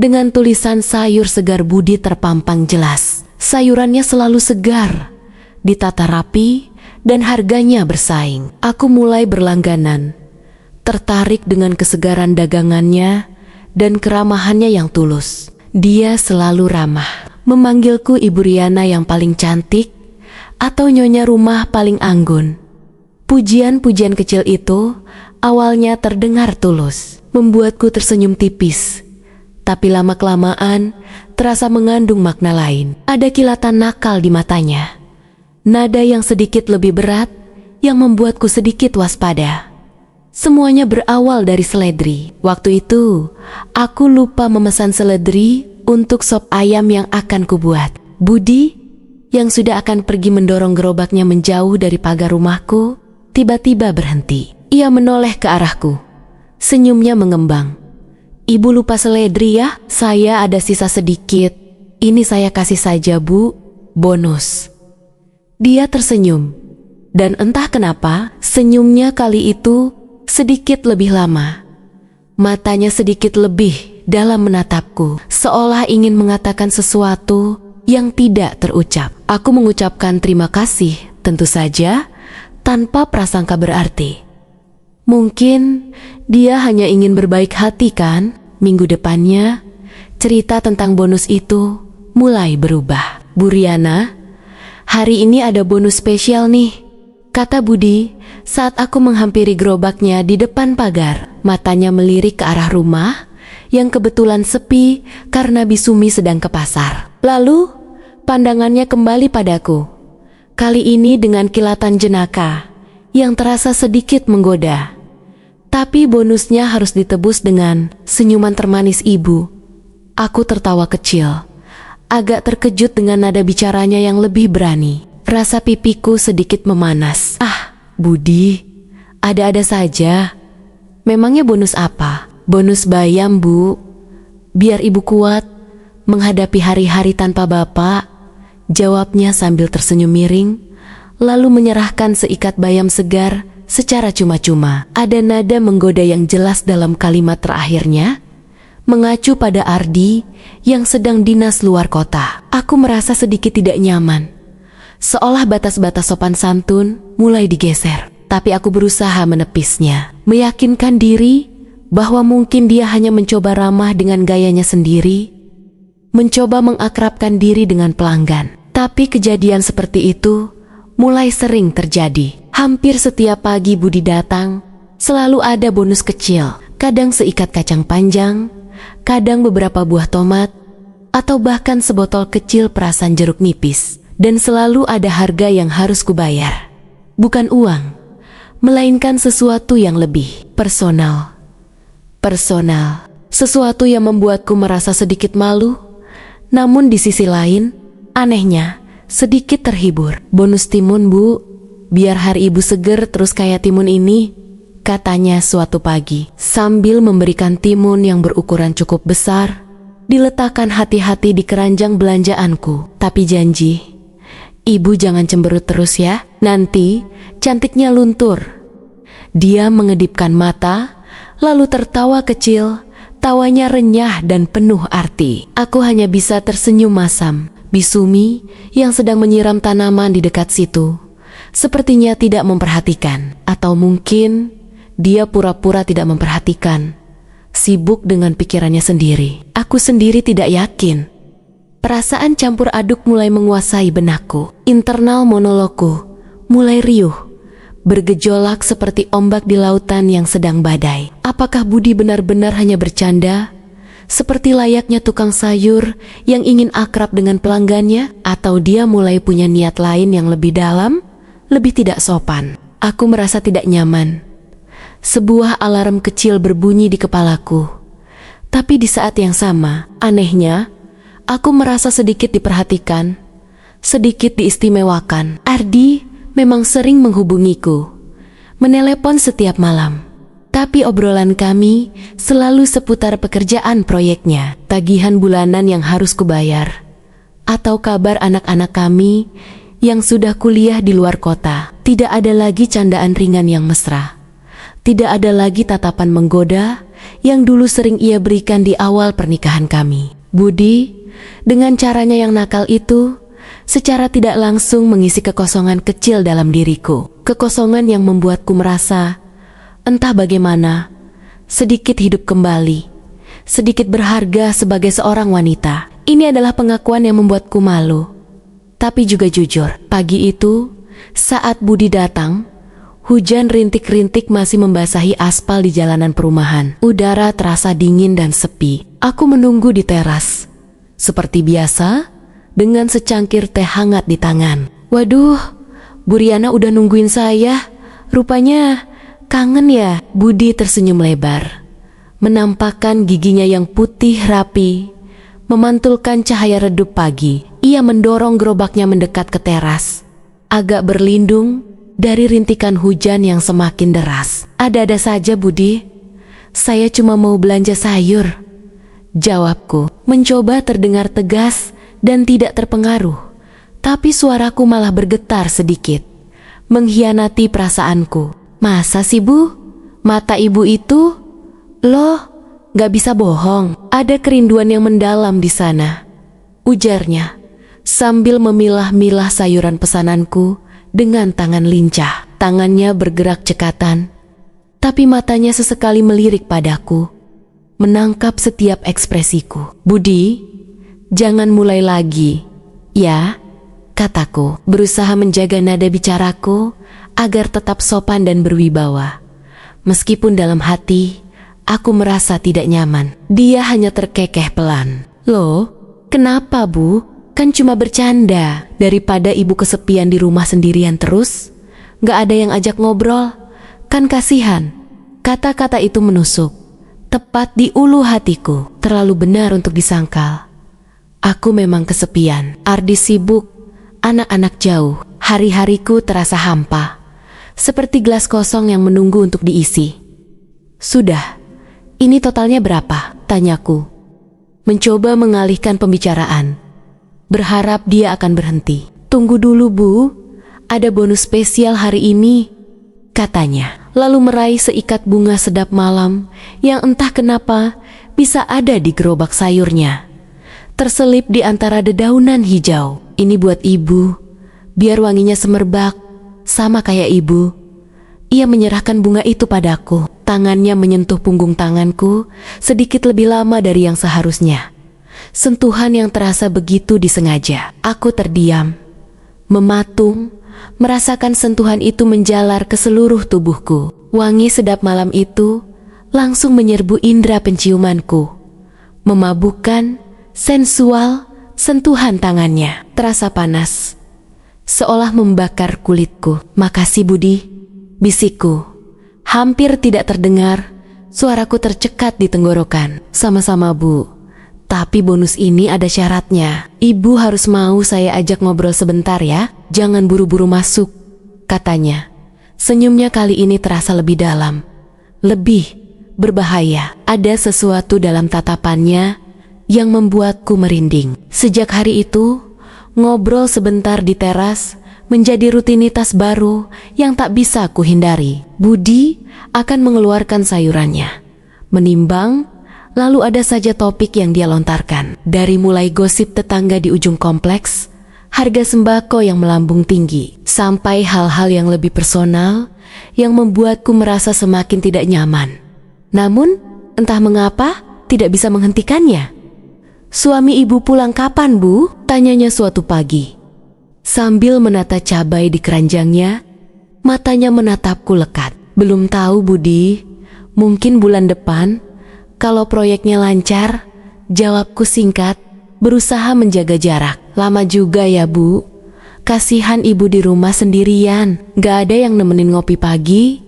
dengan tulisan sayur segar Budi terpampang jelas. Sayurannya selalu segar, ditata rapi, dan harganya bersaing. Aku mulai berlangganan, tertarik dengan kesegaran dagangannya dan keramahannya yang tulus. Dia selalu ramah, memanggilku Ibu Riana yang paling cantik atau nyonya rumah paling anggun. Pujian-pujian kecil itu awalnya terdengar tulus, membuatku tersenyum tipis. Tapi lama-kelamaan terasa mengandung makna lain. Ada kilatan nakal di matanya, nada yang sedikit lebih berat yang membuatku sedikit waspada. Semuanya berawal dari seledri. Waktu itu, aku lupa memesan seledri untuk sop ayam yang akan kubuat. Budi, yang sudah akan pergi mendorong gerobaknya menjauh dari pagar rumahku, tiba-tiba berhenti. Ia menoleh ke arahku. Senyumnya mengembang. "Ibu lupa seledri ya? Saya ada sisa sedikit. Ini saya kasih saja, Bu. Bonus." Dia tersenyum. Dan entah kenapa, senyumnya kali itu sedikit lebih lama. Matanya sedikit lebih dalam menatapku, seolah ingin mengatakan sesuatu yang tidak terucap. Aku mengucapkan terima kasih, tentu saja, tanpa prasangka berarti. Mungkin dia hanya ingin berbaik hati kan? Minggu depannya, cerita tentang bonus itu mulai berubah. "Bu Riana, hari ini ada bonus spesial nih," kata Budi saat aku menghampiri gerobaknya di depan pagar. Matanya melirik ke arah rumah yang kebetulan sepi karena Bisumi sedang ke pasar. Lalu, pandangannya kembali padaku. Kali ini dengan kilatan jenaka yang terasa sedikit menggoda. Tapi bonusnya harus ditebus dengan senyuman termanis ibu. Aku tertawa kecil, agak terkejut dengan nada bicaranya yang lebih berani. Rasa pipiku sedikit memanas. "Ah, Budi, ada-ada saja. Memangnya bonus apa?" "Bonus bayam, Bu. Biar ibu kuat menghadapi hari-hari tanpa bapak," jawabnya sambil tersenyum miring, lalu menyerahkan seikat bayam segar secara cuma-cuma. Ada nada menggoda yang jelas dalam kalimat terakhirnya, mengacu pada Ardi yang sedang dinas luar kota. Aku merasa sedikit tidak nyaman, seolah batas-batas sopan santun mulai digeser. Tapi aku berusaha menepisnya, meyakinkan diri bahwa mungkin dia hanya mencoba ramah dengan gayanya sendiri, mencoba mengakrabkan diri dengan pelanggan. Tapi kejadian seperti itu mulai sering terjadi. Hampir setiap pagi Budi datang, selalu ada bonus kecil, kadang seikat kacang panjang, kadang beberapa buah tomat, atau bahkan sebotol kecil perasan jeruk nipis. Dan selalu ada harga yang harus kubayar. Bukan uang, melainkan sesuatu yang lebih personal. Personal, sesuatu yang membuatku merasa sedikit malu, namun di sisi lain, anehnya, sedikit terhibur. "Bonus timun, Bu. Biar hari ibu seger terus kayak timun ini," katanya suatu pagi, sambil memberikan timun yang berukuran cukup besar, diletakkan hati-hati di keranjang belanjaanku. "Tapi janji, ibu jangan cemberut terus ya, nanti cantiknya luntur." Dia mengedipkan mata, lalu tertawa kecil, tawanya renyah dan penuh arti. Aku hanya bisa tersenyum masam. Bisumi yang sedang menyiram tanaman di dekat situ sepertinya tidak memperhatikan, atau mungkin dia pura-pura tidak memperhatikan. sibuk dengan pikirannya sendiri. Aku sendiri tidak yakin. Perasaan campur aduk mulai menguasai benakku. Internal monologku mulai riuh, bergejolak seperti ombak di lautan yang sedang badai. Apakah Budi benar-benar hanya bercanda? Seperti layaknya tukang sayur yang ingin akrab dengan pelanggannya, atau dia mulai punya niat lain yang lebih dalam, lebih tidak sopan. Aku merasa tidak nyaman. Sebuah alarm kecil berbunyi di kepalaku. Tapi di saat yang sama, anehnya, aku merasa sedikit diperhatikan, sedikit diistimewakan. Ardi memang sering menghubungiku, menelepon setiap malam. Tapi obrolan kami selalu seputar pekerjaan proyeknya, tagihan bulanan yang harus kubayar, atau kabar anak-anak kami yang sudah kuliah di luar kota. Tidak ada lagi candaan ringan yang mesra. Tidak ada lagi tatapan menggoda yang dulu sering ia berikan di awal pernikahan kami. Budi, dengan caranya yang nakal itu, secara tidak langsung mengisi kekosongan kecil dalam diriku. Kekosongan yang membuatku merasa entah bagaimana, sedikit hidup kembali, sedikit berharga sebagai seorang wanita. Ini adalah pengakuan yang membuatku malu, tapi juga jujur. Pagi itu, saat Budi datang, hujan rintik-rintik masih membasahi aspal di jalanan perumahan. Udara terasa dingin dan sepi. Aku menunggu di teras, seperti biasa, dengan secangkir teh hangat di tangan. Waduh, Bu Riana udah nungguin saya. Rupanya kangen ya. Budi tersenyum lebar, menampakkan giginya yang putih rapi, memantulkan cahaya redup pagi. Ia mendorong gerobaknya mendekat ke teras, agak berlindung dari rintikan hujan yang semakin deras. Ada-ada saja Budi, saya cuma mau belanja sayur, jawabku, mencoba terdengar tegas dan tidak terpengaruh. Tapi suaraku malah bergetar sedikit, mengkhianati perasaanku. Masa sih Bu? Mata ibu itu? Loh, gak bisa bohong. Ada kerinduan yang mendalam di sana, ujarnya, sambil memilah-milah sayuran pesananku dengan tangan lincah. Tangannya bergerak cekatan, tapi matanya sesekali melirik padaku, menangkap setiap ekspresiku. Budi, jangan mulai lagi, ya, kataku, berusaha menjaga nada bicaraku agar tetap sopan dan berwibawa. Meskipun dalam hati, aku merasa tidak nyaman. Dia hanya terkekeh pelan. Loh, kenapa Bu? Kan cuma bercanda. Daripada ibu kesepian di rumah sendirian terus, gak ada yang ajak ngobrol, kan kasihan. Kata-kata itu menusuk, tepat di ulu hatiku. Terlalu benar untuk disangkal. Aku memang kesepian. Ardi sibuk, anak-anak jauh. Hari-hariku terasa hampa, seperti gelas kosong yang menunggu untuk diisi. Sudah, ini totalnya berapa? Tanyaku, mencoba mengalihkan pembicaraan, berharap dia akan berhenti. Tunggu dulu Bu, ada bonus spesial hari ini, katanya, lalu meraih seikat bunga sedap malam yang entah kenapa bisa ada di gerobak sayurnya, terselip di antara dedaunan hijau. Ini buat ibu, biar wanginya semerbak, sama kayak ibu. Ia menyerahkan bunga itu padaku. Tangannya menyentuh punggung tanganku sedikit lebih lama dari yang seharusnya. Sentuhan yang terasa begitu disengaja. Aku terdiam, mematung, merasakan sentuhan itu menjalar ke seluruh tubuhku. Wangi sedap malam itu langsung menyerbu indera penciumanku, memabukkan, sensual. Sentuhan tangannya terasa panas, seolah membakar kulitku. Makasih Budi, bisikku. Hampir tidak terdengar, suaraku tercekat di tenggorokan. Sama-sama Bu, tapi bonus ini ada syaratnya. Ibu harus mau saya ajak ngobrol sebentar ya. Jangan buru-buru masuk, katanya. Senyumnya kali ini terasa lebih dalam, lebih berbahaya. Ada sesuatu dalam tatapannya yang membuatku merinding. Sejak hari itu, ngobrol sebentar di teras menjadi rutinitas baru yang tak bisa kuhindari. Budi akan mengeluarkan sayurannya, menimbang, lalu ada saja topik yang dia lontarkan. Dari mulai gosip tetangga di ujung kompleks, harga sembako yang melambung tinggi, sampai hal-hal yang lebih personal yang membuatku merasa semakin tidak nyaman. Namun, entah mengapa tidak bisa menghentikannya. "Suami ibu pulang kapan, Bu?" tanyanya suatu pagi. Sambil menata cabai di keranjangnya, matanya menatapku lekat. "Belum tahu, Budi. Mungkin bulan depan, kalau proyeknya lancar," jawabku singkat, berusaha menjaga jarak. "Lama juga ya, Bu. Kasihan ibu di rumah sendirian. Gak ada yang nemenin ngopi pagi,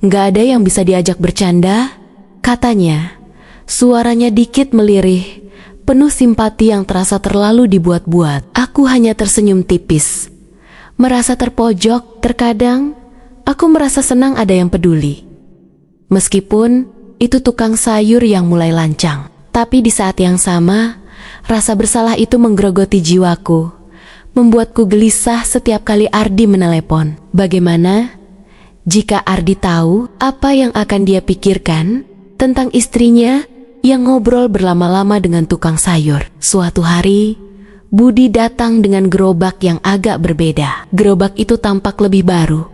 gak ada yang bisa diajak bercanda," katanya. Suaranya dikit melirih, penuh simpati yang terasa terlalu dibuat-buat. Aku hanya tersenyum tipis, merasa terpojok. Terkadang aku merasa senang ada yang peduli, meskipun itu tukang sayur yang mulai lancang. Tapi di saat yang sama, rasa bersalah itu menggerogoti jiwaku, membuatku gelisah setiap kali Ardi menelepon. Bagaimana jika Ardi tahu apa yang akan dia pikirkan tentang istrinya yang ngobrol berlama-lama dengan tukang sayur? Suatu hari, Budi datang dengan gerobak yang agak berbeda. Gerobak itu tampak lebih baru,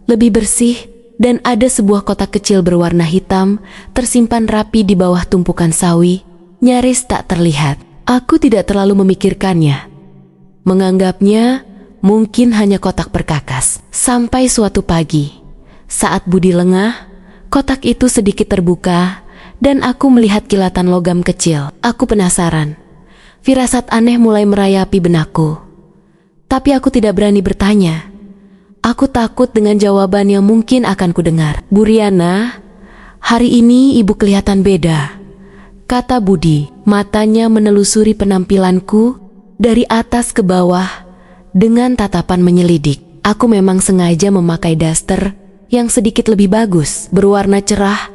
lebih bersih, dan ada sebuah kotak kecil berwarna hitam tersimpan rapi di bawah tumpukan sawi, nyaris tak terlihat. Aku tidak terlalu memikirkannya, menganggapnya mungkin hanya kotak perkakas. Sampai suatu pagi, saat Budi lengah, kotak itu sedikit terbuka dan aku melihat kilatan logam kecil. Aku penasaran. Firasat aneh mulai merayapi benakku. Tapi aku tidak berani bertanya. Aku takut dengan jawaban yang mungkin akan kudengar. "Bu Riana, hari ini ibu kelihatan beda," kata Budi. Matanya menelusuri penampilanku dari atas ke bawah dengan tatapan menyelidik. Aku memang sengaja memakai daster yang sedikit lebih bagus, berwarna cerah.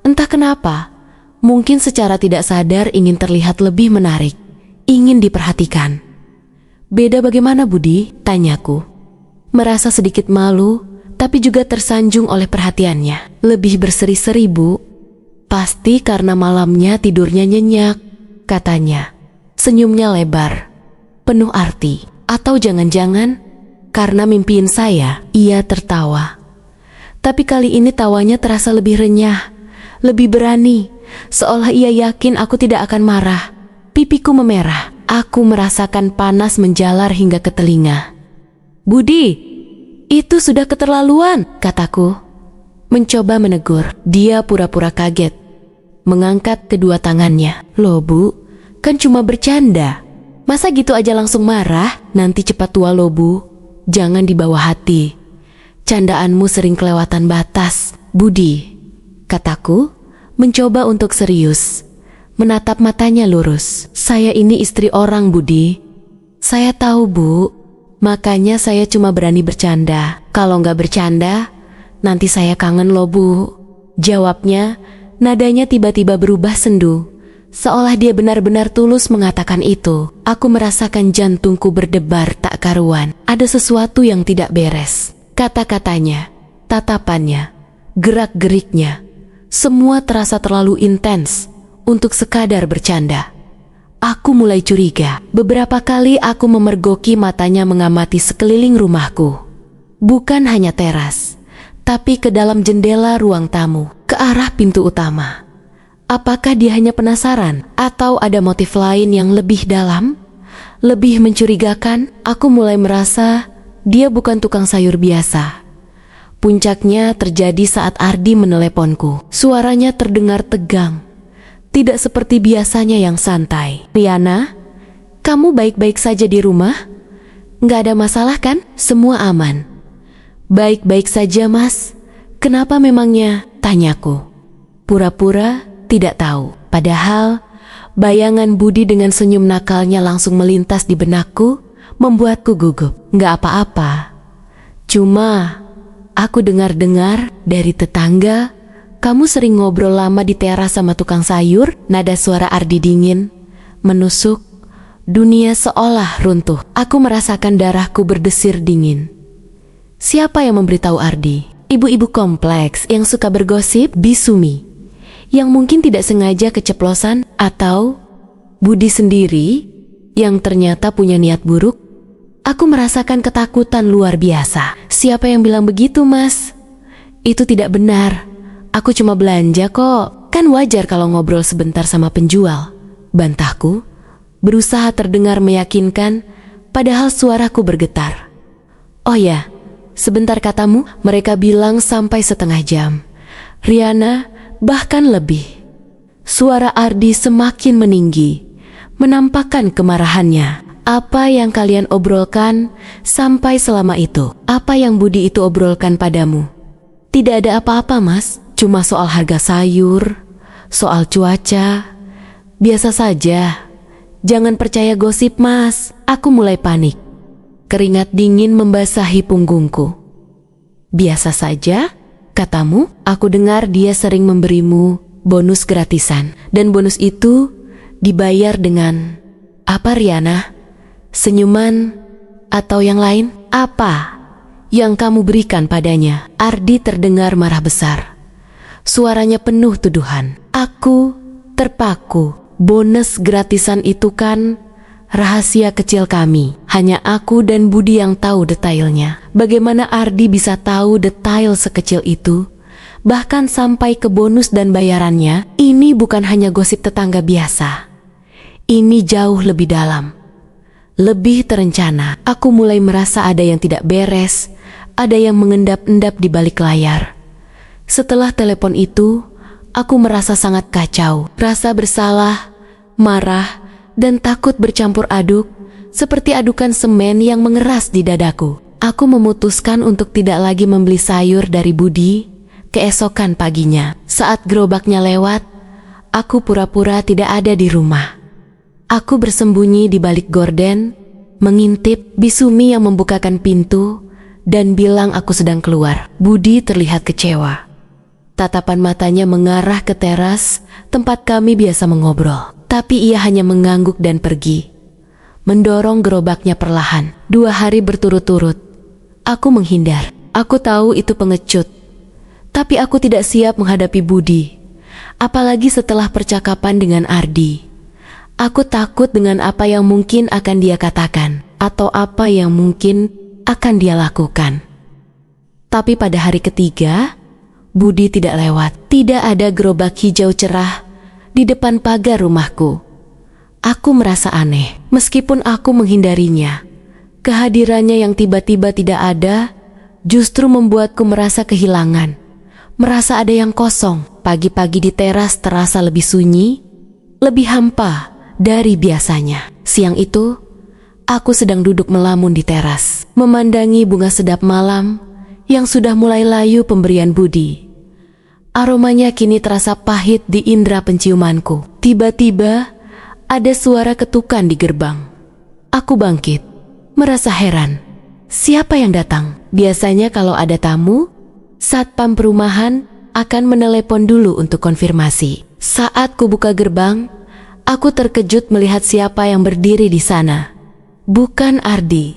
Entah kenapa, mungkin secara tidak sadar ingin terlihat lebih menarik, ingin diperhatikan. "Beda bagaimana, Budi?" tanyaku. Merasa sedikit malu, tapi juga tersanjung oleh perhatiannya. "Lebih berseri-seri, Bu. Pasti karena malamnya tidurnya nyenyak," katanya. Senyumnya lebar, penuh arti. "Atau jangan-jangan karena mimpiin saya?" Ia tertawa. Tapi kali ini tawanya terasa lebih renyah, lebih berani, seolah ia yakin aku tidak akan marah. Pipiku memerah. Aku merasakan panas menjalar hingga ke telinga. "Budi, itu sudah keterlaluan," kataku. Mencoba menegur, dia pura-pura kaget, mengangkat kedua tangannya. "Loh, Bu, kan cuma bercanda. Masa gitu aja langsung marah? Nanti cepat tua loh, Bu. Jangan dibawa hati. Candaanmu sering kelewatan batas." "Budi," kataku, mencoba untuk serius, menatap matanya lurus. "Saya ini istri orang, Budi." "Saya tahu, Bu. Makanya saya cuma berani bercanda. Kalau nggak bercanda, nanti saya kangen loh, Bu." Jawabnya, nadanya tiba-tiba berubah sendu, seolah dia benar-benar tulus mengatakan itu. Aku merasakan jantungku berdebar tak karuan. Ada sesuatu yang tidak beres. Kata-katanya, tatapannya, gerak-geriknya, semua terasa terlalu intens untuk sekadar bercanda. Aku mulai curiga. Beberapa kali aku memergoki matanya mengamati sekeliling rumahku. Bukan hanya teras, tapi ke dalam jendela ruang tamu, ke arah pintu utama. Apakah dia hanya penasaran atau ada motif lain yang lebih dalam, lebih mencurigakan? Aku mulai merasa dia bukan tukang sayur biasa. Puncaknya terjadi saat Ardi meneleponku. Suaranya terdengar tegang, tidak seperti biasanya yang santai. "Riana, kamu baik-baik saja di rumah? Nggak ada masalah kan? Semua aman?" "Baik-baik saja, Mas. Kenapa memangnya?" tanyaku. Pura-pura tidak tahu. Padahal bayangan Budi dengan senyum nakalnya langsung melintas di benakku, membuatku gugup. "Nggak apa-apa. Cuma aku dengar-dengar dari tetangga, kamu sering ngobrol lama di teras sama tukang sayur." Nada suara Ardi dingin, menusuk. Dunia seolah runtuh. Aku merasakan darahku berdesir dingin. Siapa yang memberitahu Ardi? Ibu-ibu kompleks yang suka bergosip? Bisumi, yang mungkin tidak sengaja keceplosan? Atau Budi sendiri yang ternyata punya niat buruk? Aku merasakan ketakutan luar biasa. "Siapa yang bilang begitu, Mas? Itu tidak benar. Aku cuma belanja kok," Kan wajar kalau ngobrol sebentar sama penjual, bantahku, berusaha terdengar meyakinkan, padahal suaraku bergetar. Oh ya, sebentar katamu, mereka bilang sampai setengah jam. Riana, bahkan lebih. Suara Ardi semakin meninggi, menampakkan kemarahannya. Apa yang kalian obrolkan sampai selama itu? Apa yang Budi itu obrolkan padamu? Tidak ada apa-apa, Mas. Cuma soal harga sayur, soal cuaca. Biasa saja. Jangan percaya gosip, Mas. Aku mulai panik. Keringat dingin membasahi punggungku. Biasa saja? Katamu? Aku dengar dia sering memberimu bonus gratisan. Dan bonus itu dibayar dengan apa, Riana? Senyuman atau yang lain? Apa yang kamu berikan padanya? Ardi terdengar marah besar. Suaranya penuh tuduhan. Aku terpaku. Bonus gratisan itu kan rahasia kecil kami. Hanya aku dan Budi yang tahu detailnya. Bagaimana Ardi bisa tahu detail sekecil itu? Bahkan sampai ke bonus dan bayarannya. Ini bukan hanya gosip tetangga biasa. Ini jauh lebih dalam. Lebih terencana. Aku mulai merasa ada yang tidak beres, ada yang mengendap-endap di balik layar. Setelah telepon itu, aku merasa sangat kacau. Rasa bersalah, marah, dan takut bercampur aduk, seperti adukan semen yang mengeras di dadaku. Aku memutuskan untuk tidak lagi membeli sayur dari Budi keesokan paginya. Saat gerobaknya lewat, aku pura-pura tidak ada di rumah. Aku bersembunyi di balik gorden, mengintip Bisumi yang membukakan pintu dan bilang aku sedang keluar. Budi terlihat kecewa. Tatapan matanya mengarah ke teras tempat kami biasa mengobrol. Tapi ia hanya mengangguk dan pergi, mendorong gerobaknya perlahan. 2 hari berturut-turut, aku menghindar. Aku tahu itu pengecut, tapi aku tidak siap menghadapi Budi. Apalagi setelah percakapan dengan Ardi. Aku takut dengan apa yang mungkin akan dia katakan, atau apa yang mungkin akan dia lakukan. Tapi pada hari ketiga, Budi tidak lewat. Tidak ada gerobak hijau cerah di depan pagar rumahku. Aku merasa aneh, meskipun aku menghindarinya. Kehadirannya yang tiba-tiba tidak ada, justru membuatku merasa kehilangan. Merasa ada yang kosong. Pagi-pagi di teras terasa lebih sunyi, lebih hampa dari biasanya. Siang itu, aku sedang duduk melamun di teras, memandangi bunga sedap malam yang sudah mulai layu pemberian Budi. Aromanya kini terasa pahit di indera penciumanku. Tiba-tiba, ada suara ketukan di gerbang. Aku bangkit, merasa heran. Siapa yang datang? Biasanya kalau ada tamu, satpam perumahan akan menelepon dulu untuk konfirmasi. Saat ku buka gerbang, aku terkejut melihat siapa yang berdiri di sana. Bukan Ardi,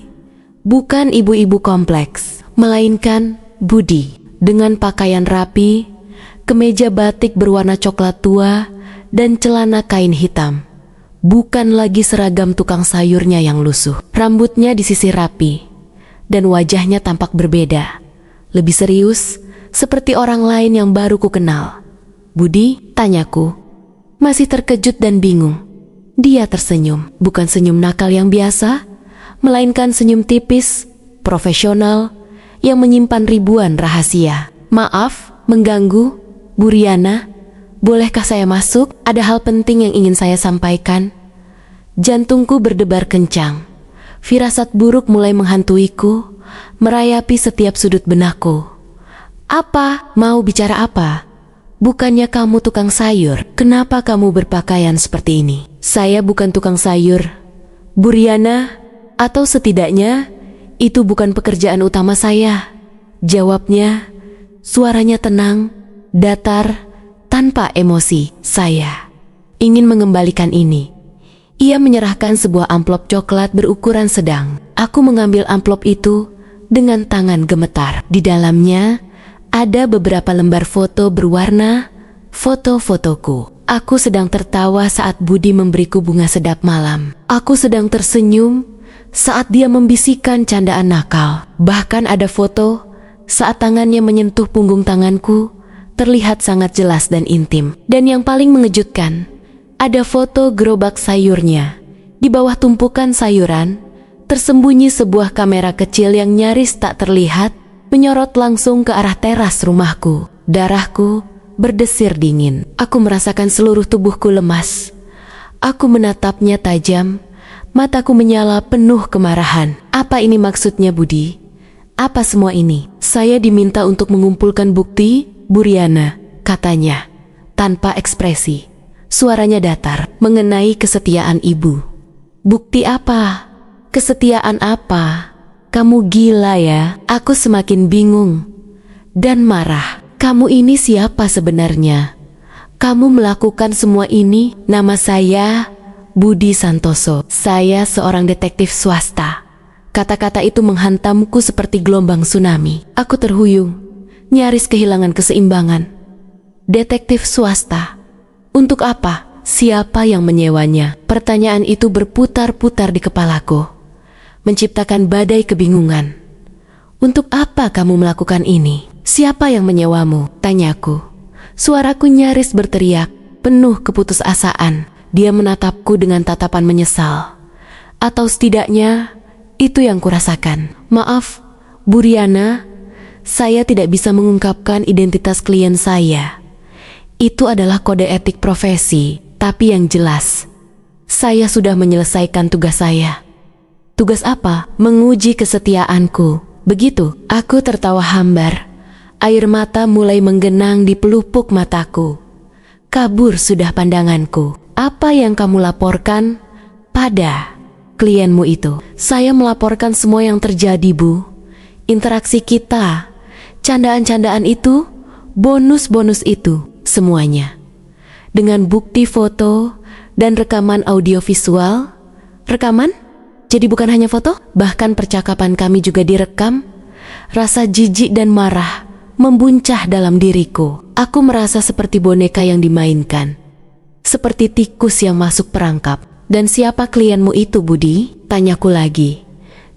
bukan ibu-ibu kompleks, melainkan Budi. Dengan pakaian rapi, kemeja batik berwarna coklat tua, dan celana kain hitam. Bukan lagi seragam tukang sayurnya yang lusuh. Rambutnya disisir rapi, dan wajahnya tampak berbeda. Lebih serius, seperti orang lain yang baru ku kenal. Budi, tanyaku. Masih terkejut dan bingung. Dia tersenyum, bukan senyum nakal yang biasa, melainkan senyum tipis, profesional, yang menyimpan ribuan rahasia. Maaf, mengganggu, Bu Riana. Bolehkah saya masuk? Ada hal penting yang ingin saya sampaikan. Jantungku berdebar kencang. Firasat buruk mulai menghantuiku, merayapi setiap sudut benakku. Apa? Mau bicara apa? Bukannya kamu tukang sayur? Kenapa kamu berpakaian seperti ini? Saya bukan tukang sayur, Bu Riana, atau setidaknya itu bukan pekerjaan utama saya. Jawabnya, suaranya tenang, datar, tanpa emosi. Saya ingin mengembalikan ini. Ia menyerahkan sebuah amplop coklat berukuran sedang. Aku mengambil amplop itu dengan tangan gemetar. Di dalamnya ada beberapa lembar foto berwarna, foto-fotoku. Aku sedang tertawa saat Budi memberiku bunga sedap malam. Aku sedang tersenyum saat dia membisikkan candaan nakal. Bahkan ada foto saat tangannya menyentuh punggung tanganku terlihat sangat jelas dan intim. Dan yang paling mengejutkan, ada foto gerobak sayurnya. Di bawah tumpukan sayuran, tersembunyi sebuah kamera kecil yang nyaris tak terlihat, menyorot langsung ke arah teras rumahku. Darahku berdesir dingin. Aku merasakan seluruh tubuhku lemas. Aku menatapnya tajam, mataku menyala penuh kemarahan. Apa ini maksudnya, Budi? Apa semua ini? Saya diminta untuk mengumpulkan bukti, Buriana, katanya, tanpa ekspresi. Suaranya datar, mengenai kesetiaan ibu. Bukti apa? Kesetiaan apa? Kamu gila ya? Aku semakin bingung dan marah. Kamu ini siapa sebenarnya? Kamu melakukan semua ini? Nama saya Budi Santoso. Saya seorang detektif swasta. Kata-kata itu menghantamku seperti gelombang tsunami. Aku terhuyung, nyaris kehilangan keseimbangan. Detektif swasta? Untuk apa? Siapa yang menyewanya? Pertanyaan itu berputar-putar di kepalaku, menciptakan badai kebingungan. Untuk apa kamu melakukan ini? Siapa yang menyewamu? Tanyaku. Suaraku nyaris berteriak, penuh keputusasaan. Dia menatapku dengan tatapan menyesal. Atau setidaknya, itu yang kurasakan. Maaf, Buriana, saya tidak bisa mengungkapkan identitas klien saya. Itu adalah kode etik profesi, tapi yang jelas, saya sudah menyelesaikan tugas saya. Tugas apa? Menguji kesetiaanku. Begitu, aku tertawa hambar. Air mata mulai menggenang di pelupuk mataku. Kabur sudah pandanganku. Apa yang kamu laporkan pada klienmu itu? Saya melaporkan semua yang terjadi, Bu. Interaksi kita, candaan-candaan itu, bonus-bonus itu, semuanya. Dengan bukti foto dan rekaman audiovisual. Rekaman? Jadi bukan hanya foto? Bahkan percakapan kami juga direkam. Rasa jijik dan marah membuncah dalam diriku. Aku merasa seperti boneka yang dimainkan, seperti tikus yang masuk perangkap. Dan siapa klienmu itu, Budi? Tanyaku lagi.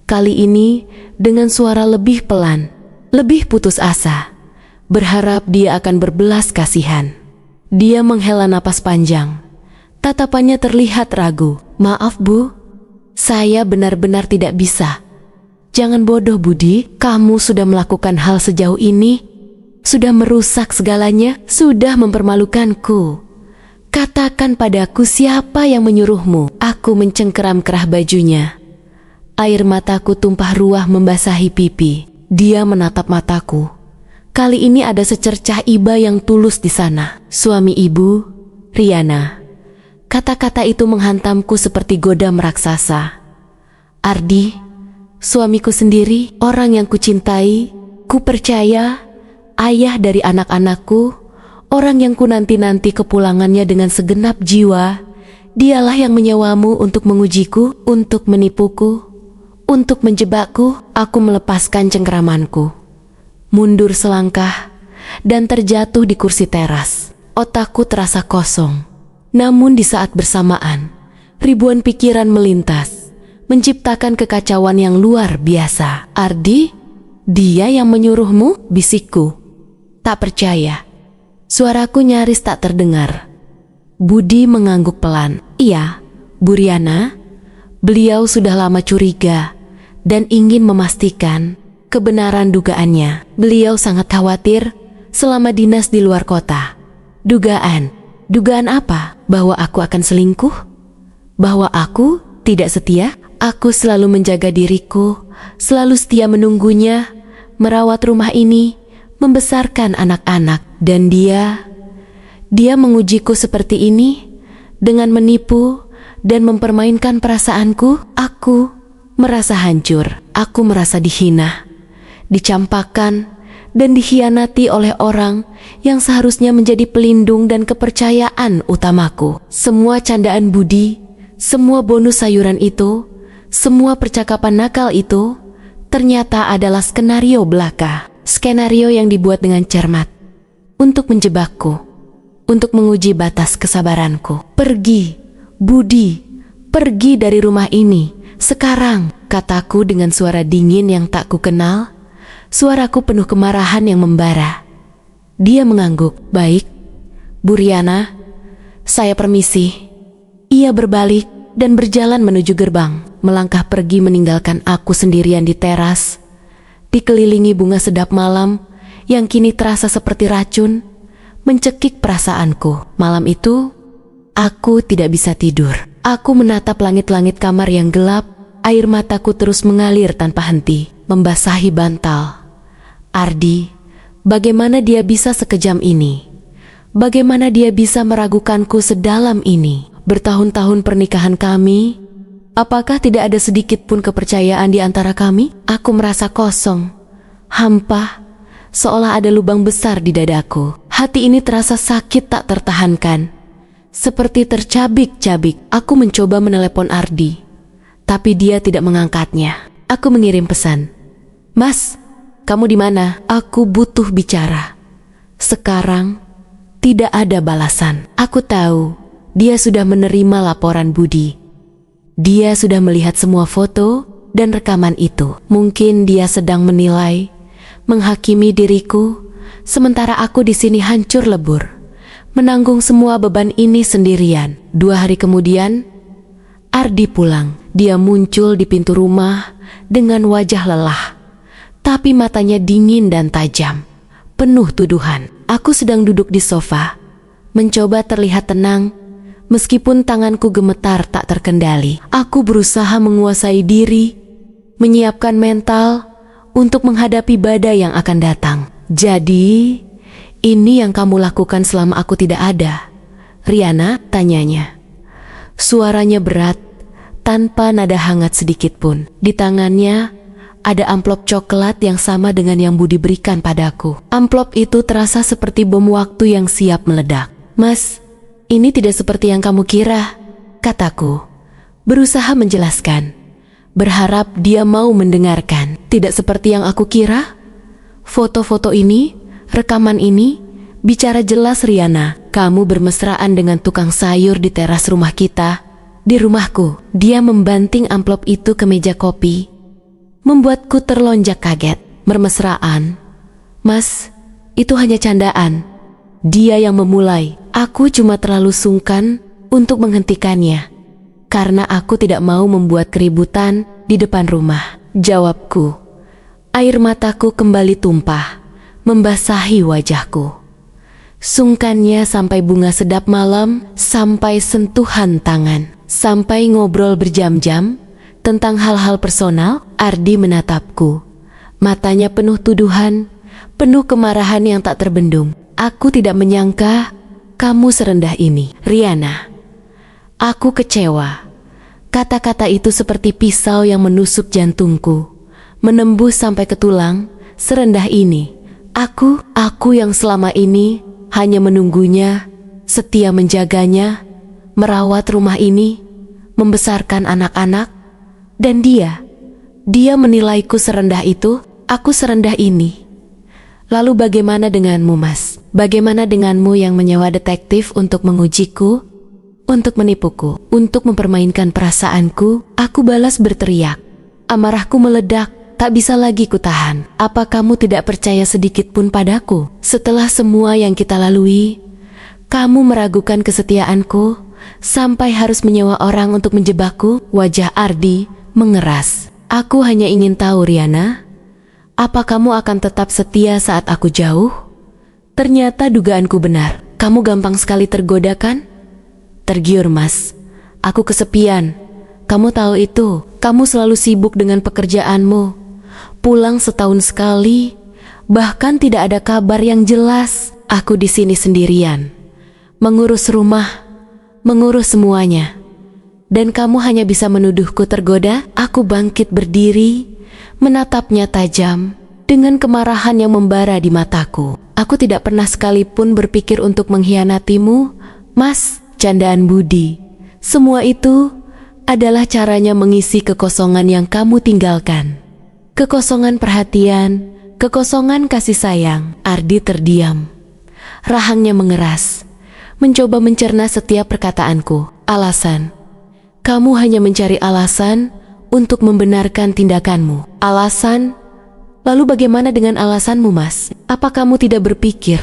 Kali ini dengan suara lebih pelan, lebih putus asa, berharap dia akan berbelas kasihan. Dia menghela napas panjang. Tatapannya terlihat ragu. Maaf, Bu, saya benar-benar tidak bisa. Jangan bodoh, Budi. Kamu sudah melakukan hal sejauh ini, sudah merusak segalanya, sudah mempermalukanku. Katakan padaku siapa yang menyuruhmu. Aku mencengkeram kerah bajunya. Air mataku tumpah ruah membasahi pipi. Dia menatap mataku. Kali ini ada secercah iba yang tulus di sana. Suami ibu, Riana. Kata-kata itu menghantamku seperti godam raksasa. Ardi, suamiku sendiri, orang yang kucintai, kupercaya, ayah dari anak-anakku, orang yang kunanti-nanti kepulangannya dengan segenap jiwa, dialah yang menyewamu untuk mengujiku, untuk menipuku, untuk menjebakku. Aku melepaskan cengkeramanku, mundur selangkah, dan terjatuh di kursi teras. Otakku terasa kosong. Namun di saat bersamaan, ribuan pikiran melintas, menciptakan kekacauan yang luar biasa. Ardi, dia yang menyuruhmu? Bisikku. Tak percaya. Suaraku nyaris tak terdengar. Budi mengangguk pelan. Iya, Buriana. Beliau sudah lama curiga dan ingin memastikan kebenaran dugaannya. Beliau sangat khawatir selama dinas di luar kota. Dugaan apa? Bahwa aku akan selingkuh? Bahwa aku tidak setia? Aku selalu menjaga diriku, selalu setia menunggunya, merawat rumah ini, membesarkan anak-anak. Dan dia mengujiku seperti ini, dengan menipu dan mempermainkan perasaanku. Aku merasa hancur, aku merasa dihina, dicampakkan, dan dikhianati oleh orang yang seharusnya menjadi pelindung dan kepercayaan utamaku. Semua candaan Budi, semua bonus sayuran itu, semua percakapan nakal itu, ternyata adalah skenario belaka. Skenario yang dibuat dengan cermat untuk menjebakku, untuk menguji batas kesabaranku. Pergi, Budi, pergi dari rumah ini, sekarang, kataku dengan suara dingin yang tak kukenal. Suaraku penuh kemarahan yang membara. Dia mengangguk. Baik, Bu Riana, saya permisi. Ia berbalik dan berjalan menuju gerbang, melangkah pergi meninggalkan aku sendirian di teras, dikelilingi bunga sedap malam yang kini terasa seperti racun, mencekik perasaanku. Malam itu, aku tidak bisa tidur. Aku menatap langit-langit kamar yang gelap, air mataku terus mengalir tanpa henti, membasahi bantal. Ardi, bagaimana dia bisa sekejam ini? Bagaimana dia bisa meragukanku sedalam ini? Bertahun-tahun pernikahan kami, apakah tidak ada sedikit pun kepercayaan di antara kami? Aku merasa kosong, hampa, seolah ada lubang besar di dadaku. Hati ini terasa sakit tak tertahankan, seperti tercabik-cabik. Aku mencoba menelepon Ardi, tapi dia tidak mengangkatnya. Aku mengirim pesan, "Mas, kamu di mana? Aku butuh bicara." Sekarang, tidak ada balasan. Aku tahu dia sudah menerima laporan Budi. Dia sudah melihat semua foto dan rekaman itu. Mungkin dia sedang menilai, menghakimi diriku, sementara aku di sini hancur lebur, menanggung semua beban ini sendirian. 2 hari kemudian, Ardi pulang. Dia muncul di pintu rumah dengan wajah lelah, tapi matanya dingin dan tajam, penuh tuduhan. Aku sedang duduk di sofa, mencoba terlihat tenang, meskipun tanganku gemetar tak terkendali. Aku berusaha menguasai diri, menyiapkan mental untuk menghadapi badai yang akan datang. "Jadi, ini yang kamu lakukan selama aku tidak ada, Riana?" tanyanya. Suaranya berat, tanpa nada hangat sedikit pun. Di tangannya ada amplop coklat yang sama dengan yang Budi berikan padaku. Amplop itu terasa seperti bom waktu yang siap meledak. "Mas, ini tidak seperti yang kamu kira," kataku, berusaha menjelaskan, berharap dia mau mendengarkan. "Tidak seperti yang aku kira? Foto-foto ini, rekaman ini, bicara jelas Riana. Kamu bermesraan dengan tukang sayur di teras rumah kita, di rumahku." Dia membanting amplop itu ke meja kopi, membuatku terlonjak kaget. "Bermesraan? Mas, itu hanya candaan." Dia yang memulai. Aku cuma terlalu sungkan untuk menghentikannya, karena aku tidak mau membuat keributan di depan rumah, jawabku. Air mataku kembali tumpah, membasahi wajahku. Sungkannya sampai bunga sedap malam, sampai sentuhan tangan, sampai ngobrol berjam-jam tentang hal-hal personal. Ardi menatapku, matanya penuh tuduhan, penuh kemarahan yang tak terbendung. "Aku tidak menyangka kamu serendah ini, Riana." Aku kecewa. Kata-kata itu seperti pisau yang menusuk jantungku, menembus sampai ke tulang. Serendah ini. Aku yang selama ini hanya menunggunya, setia menjaganya, merawat rumah ini, membesarkan anak-anak, dan dia menilaiku serendah itu. Aku serendah ini. Lalu bagaimana denganmu, Mas? Bagaimana denganmu yang menyewa detektif untuk mengujiku, untuk menipuku, untuk mempermainkan perasaanku? Aku balas berteriak. Amarahku meledak, tak bisa lagi kutahan. "Apa kamu tidak percaya sedikit pun padaku? Setelah semua yang kita lalui, kamu meragukan kesetiaanku, sampai harus menyewa orang untuk menjebakku?" Wajah Ardi mengeras. "Aku hanya ingin tahu, Riana, apa kamu akan tetap setia saat aku jauh?" Ternyata dugaanku benar. "Kamu gampang sekali tergoda, kan?" "Tergiur, Mas. Aku kesepian. Kamu tahu itu. Kamu selalu sibuk dengan pekerjaanmu. Pulang setahun sekali, bahkan tidak ada kabar yang jelas. Aku di sini sendirian, mengurus rumah, mengurus semuanya. Dan kamu hanya bisa menuduhku tergoda?" Aku bangkit berdiri, menatapnya tajam, dengan kemarahan yang membara di mataku. "Aku tidak pernah sekalipun berpikir untuk mengkhianatimu, Mas. Candaan Budi. Semua itu adalah caranya mengisi kekosongan yang kamu tinggalkan. Kekosongan perhatian, kekosongan kasih sayang." Ardi terdiam. Rahangnya mengeras, mencoba mencerna setiap perkataanku. "Alasan. Kamu hanya mencari alasan untuk membenarkan tindakanmu. Alasan? Lalu bagaimana dengan alasanmu, Mas? Apa kamu tidak berpikir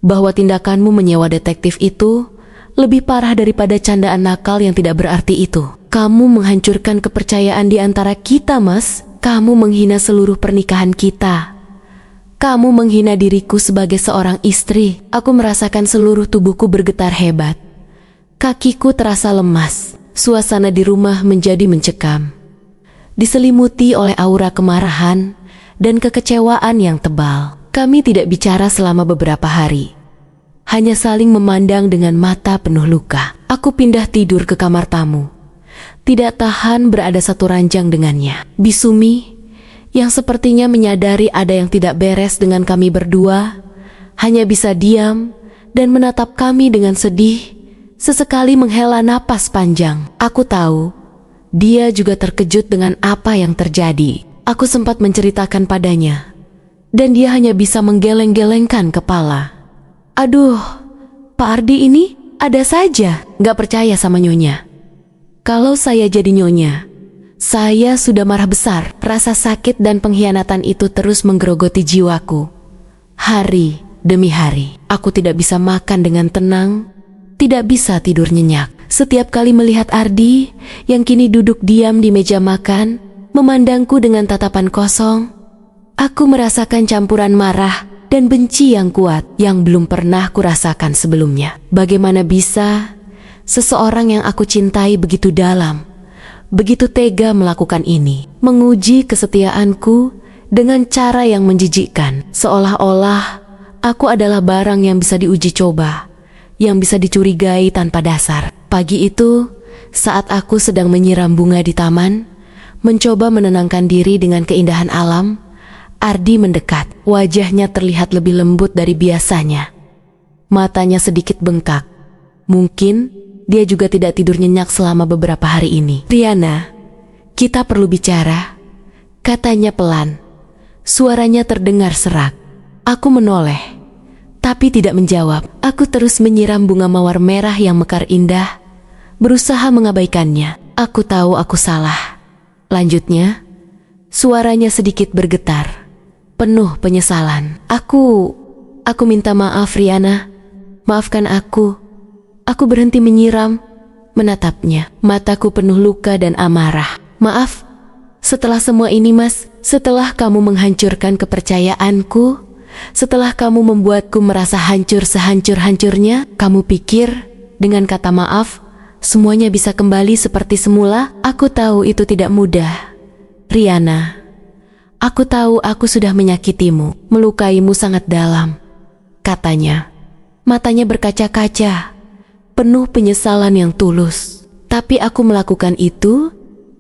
bahwa tindakanmu menyewa detektif itu lebih parah daripada candaan nakal yang tidak berarti itu. Kamu menghancurkan kepercayaan di antara kita, Mas. Kamu menghina seluruh pernikahan kita. Kamu menghina diriku sebagai seorang istri. Aku merasakan seluruh tubuhku bergetar hebat. Kakiku terasa lemas. Suasana di rumah menjadi mencekam, diselimuti oleh aura kemarahan dan kekecewaan yang tebal. Kami tidak bicara selama beberapa hari. Hanya saling memandang dengan mata penuh luka. Aku pindah tidur ke kamar tamu. Tidak tahan berada satu ranjang dengannya. Bisumi, yang sepertinya menyadari ada yang tidak beres dengan kami berdua, hanya bisa diam dan menatap kami dengan sedih, sesekali menghela napas panjang. Aku tahu, dia juga terkejut dengan apa yang terjadi. Aku sempat menceritakan padanya, dan dia hanya bisa menggeleng-gelengkan kepala. Aduh, Pak Ardi ini ada saja gak percaya sama Nyonya. Kalau saya jadi Nyonya, saya sudah marah besar. Rasa sakit dan pengkhianatan itu terus menggerogoti jiwaku. Hari demi hari, aku tidak bisa makan dengan tenang, tidak bisa tidur nyenyak. Setiap kali melihat Ardi yang kini duduk diam di meja makan, memandangku dengan tatapan kosong, aku merasakan campuran marah dan benci yang kuat yang belum pernah kurasakan sebelumnya. Bagaimana bisa seseorang yang aku cintai begitu dalam, begitu tega melakukan ini, menguji kesetiaanku dengan cara yang menjijikkan, seolah-olah aku adalah barang yang bisa diuji coba, yang bisa dicurigai tanpa dasar. Pagi itu, saat aku sedang menyiram bunga di taman, mencoba menenangkan diri dengan keindahan alam, Ardi mendekat. Wajahnya terlihat lebih lembut dari biasanya. Matanya sedikit bengkak. Mungkin dia juga tidak tidur nyenyak selama beberapa hari ini. Riana, kita perlu bicara, katanya pelan. Suaranya terdengar serak. Aku menoleh, tapi tidak menjawab. Aku terus menyiram bunga mawar merah yang mekar indah, berusaha mengabaikannya. Aku tahu aku salah. Lanjutnya, suaranya sedikit bergetar, penuh penyesalan. Aku minta maaf Riana. Maafkan aku. Aku berhenti menyiram, menatapnya. Mataku penuh luka dan amarah. Maaf, setelah semua ini Mas, setelah kamu menghancurkan kepercayaanku, setelah kamu membuatku merasa hancur sehancur-hancurnya, kamu pikir dengan kata maaf, semuanya bisa kembali seperti semula? Aku tahu itu tidak mudah, Riana. Aku tahu aku sudah menyakitimu, melukaimu sangat dalam, katanya. Matanya berkaca-kaca, penuh penyesalan yang tulus. Tapi aku melakukan itu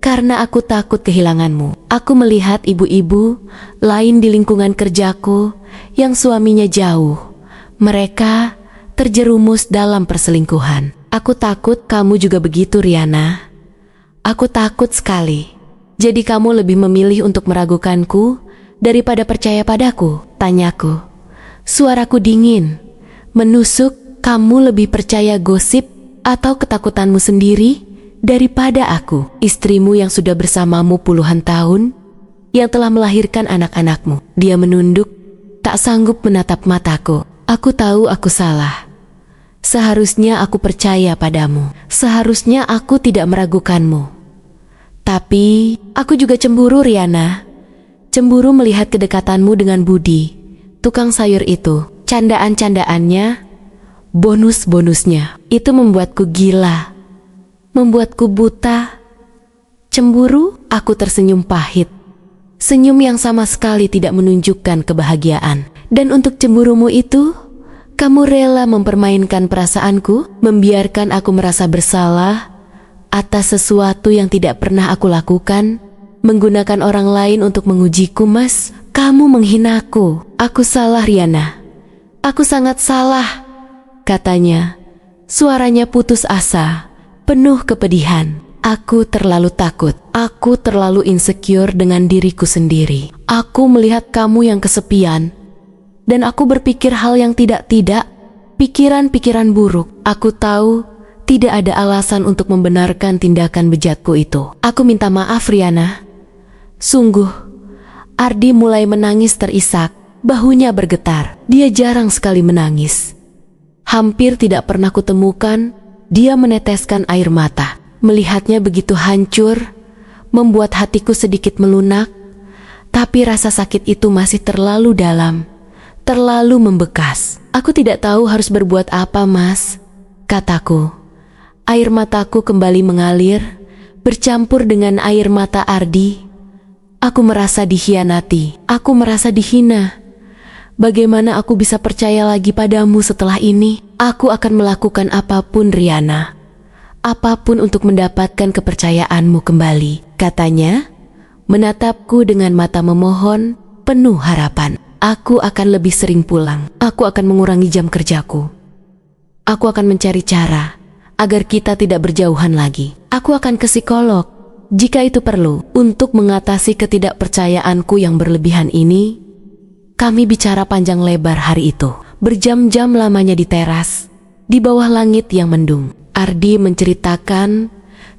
karena aku takut kehilanganmu. Aku melihat ibu-ibu lain di lingkungan kerjaku yang suaminya jauh. Mereka terjerumus dalam perselingkuhan. Aku takut kamu juga begitu, Riana. Aku takut sekali. Jadi kamu lebih memilih untuk meragukanku daripada percaya padaku? Tanyaku. Suaraku dingin, menusuk. Kamu lebih percaya gosip atau ketakutanmu sendiri daripada aku, istrimu yang sudah bersamamu puluhan tahun, yang telah melahirkan anak-anakmu. Dia menunduk, tak sanggup menatap mataku. Aku tahu aku salah. Seharusnya aku percaya padamu. Seharusnya aku tidak meragukanmu. Tapi aku juga cemburu, Riana. Cemburu melihat kedekatanmu dengan Budi, tukang sayur itu. Candaan-candaannya, bonus-bonusnya, itu membuatku gila, membuatku buta. Cemburu, aku tersenyum pahit. Senyum yang sama sekali tidak menunjukkan kebahagiaan. Dan untuk cemburumu itu, kamu rela mempermainkan perasaanku, membiarkan aku merasa bersalah atas sesuatu yang tidak pernah aku lakukan, menggunakan orang lain untuk mengujiku. Mas, kamu menghinaku. Aku salah, Riana. Aku sangat salah, katanya. Suaranya putus asa, penuh kepedihan. Aku terlalu takut. Aku terlalu insecure dengan diriku sendiri. Aku melihat kamu yang kesepian, dan aku berpikir hal yang tidak-tidak, pikiran-pikiran buruk. Aku tahu tidak ada alasan untuk membenarkan tindakan bejatku itu. Aku minta maaf, Riana. Sungguh. Ardi mulai menangis terisak, bahunya bergetar. Dia jarang sekali menangis. Hampir tidak pernah kutemukan dia meneteskan air mata. Melihatnya begitu hancur, membuat hatiku sedikit melunak, tapi rasa sakit itu masih terlalu dalam, terlalu membekas. Aku tidak tahu harus berbuat apa, Mas, kataku. Air mataku kembali mengalir, bercampur dengan air mata Ardi. Aku merasa dikhianati, aku merasa dihina. Bagaimana aku bisa percaya lagi padamu setelah ini? Aku akan melakukan apapun, Riana. Apapun untuk mendapatkan kepercayaanmu kembali, katanya, menatapku dengan mata memohon, penuh harapan. Aku akan lebih sering pulang. Aku akan mengurangi jam kerjaku. Aku akan mencari cara agar kita tidak berjauhan lagi. Aku akan ke psikolog jika itu perlu. Untuk mengatasi ketidakpercayaanku yang berlebihan ini, kami bicara panjang lebar hari itu. Berjam-jam lamanya di teras, di bawah langit yang mendung. Ardi menceritakan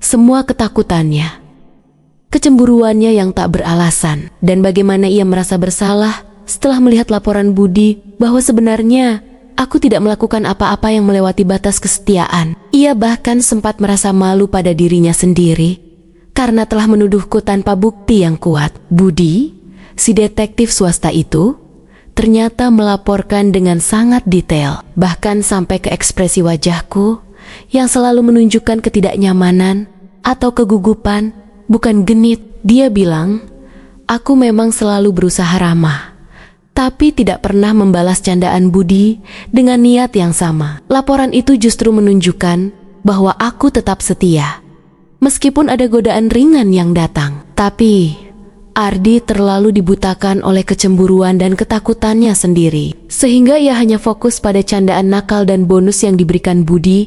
semua ketakutannya, kecemburuannya yang tak beralasan, dan bagaimana ia merasa bersalah setelah melihat laporan Budi bahwa sebenarnya aku tidak melakukan apa-apa yang melewati batas kesetiaan. Ia bahkan sempat merasa malu pada dirinya sendiri karena telah menuduhku tanpa bukti yang kuat. Budi, si detektif swasta itu, ternyata melaporkan dengan sangat detail, bahkan sampai ke ekspresi wajahku yang selalu menunjukkan ketidaknyamanan atau kegugupan, bukan genit. Dia bilang, aku memang selalu berusaha ramah, tapi tidak pernah membalas candaan Budi dengan niat yang sama. Laporan itu justru menunjukkan bahwa aku tetap setia, meskipun ada godaan ringan yang datang. Tapi Ardi terlalu dibutakan oleh kecemburuan dan ketakutannya sendiri, sehingga ia hanya fokus pada candaan nakal dan bonus yang diberikan Budi,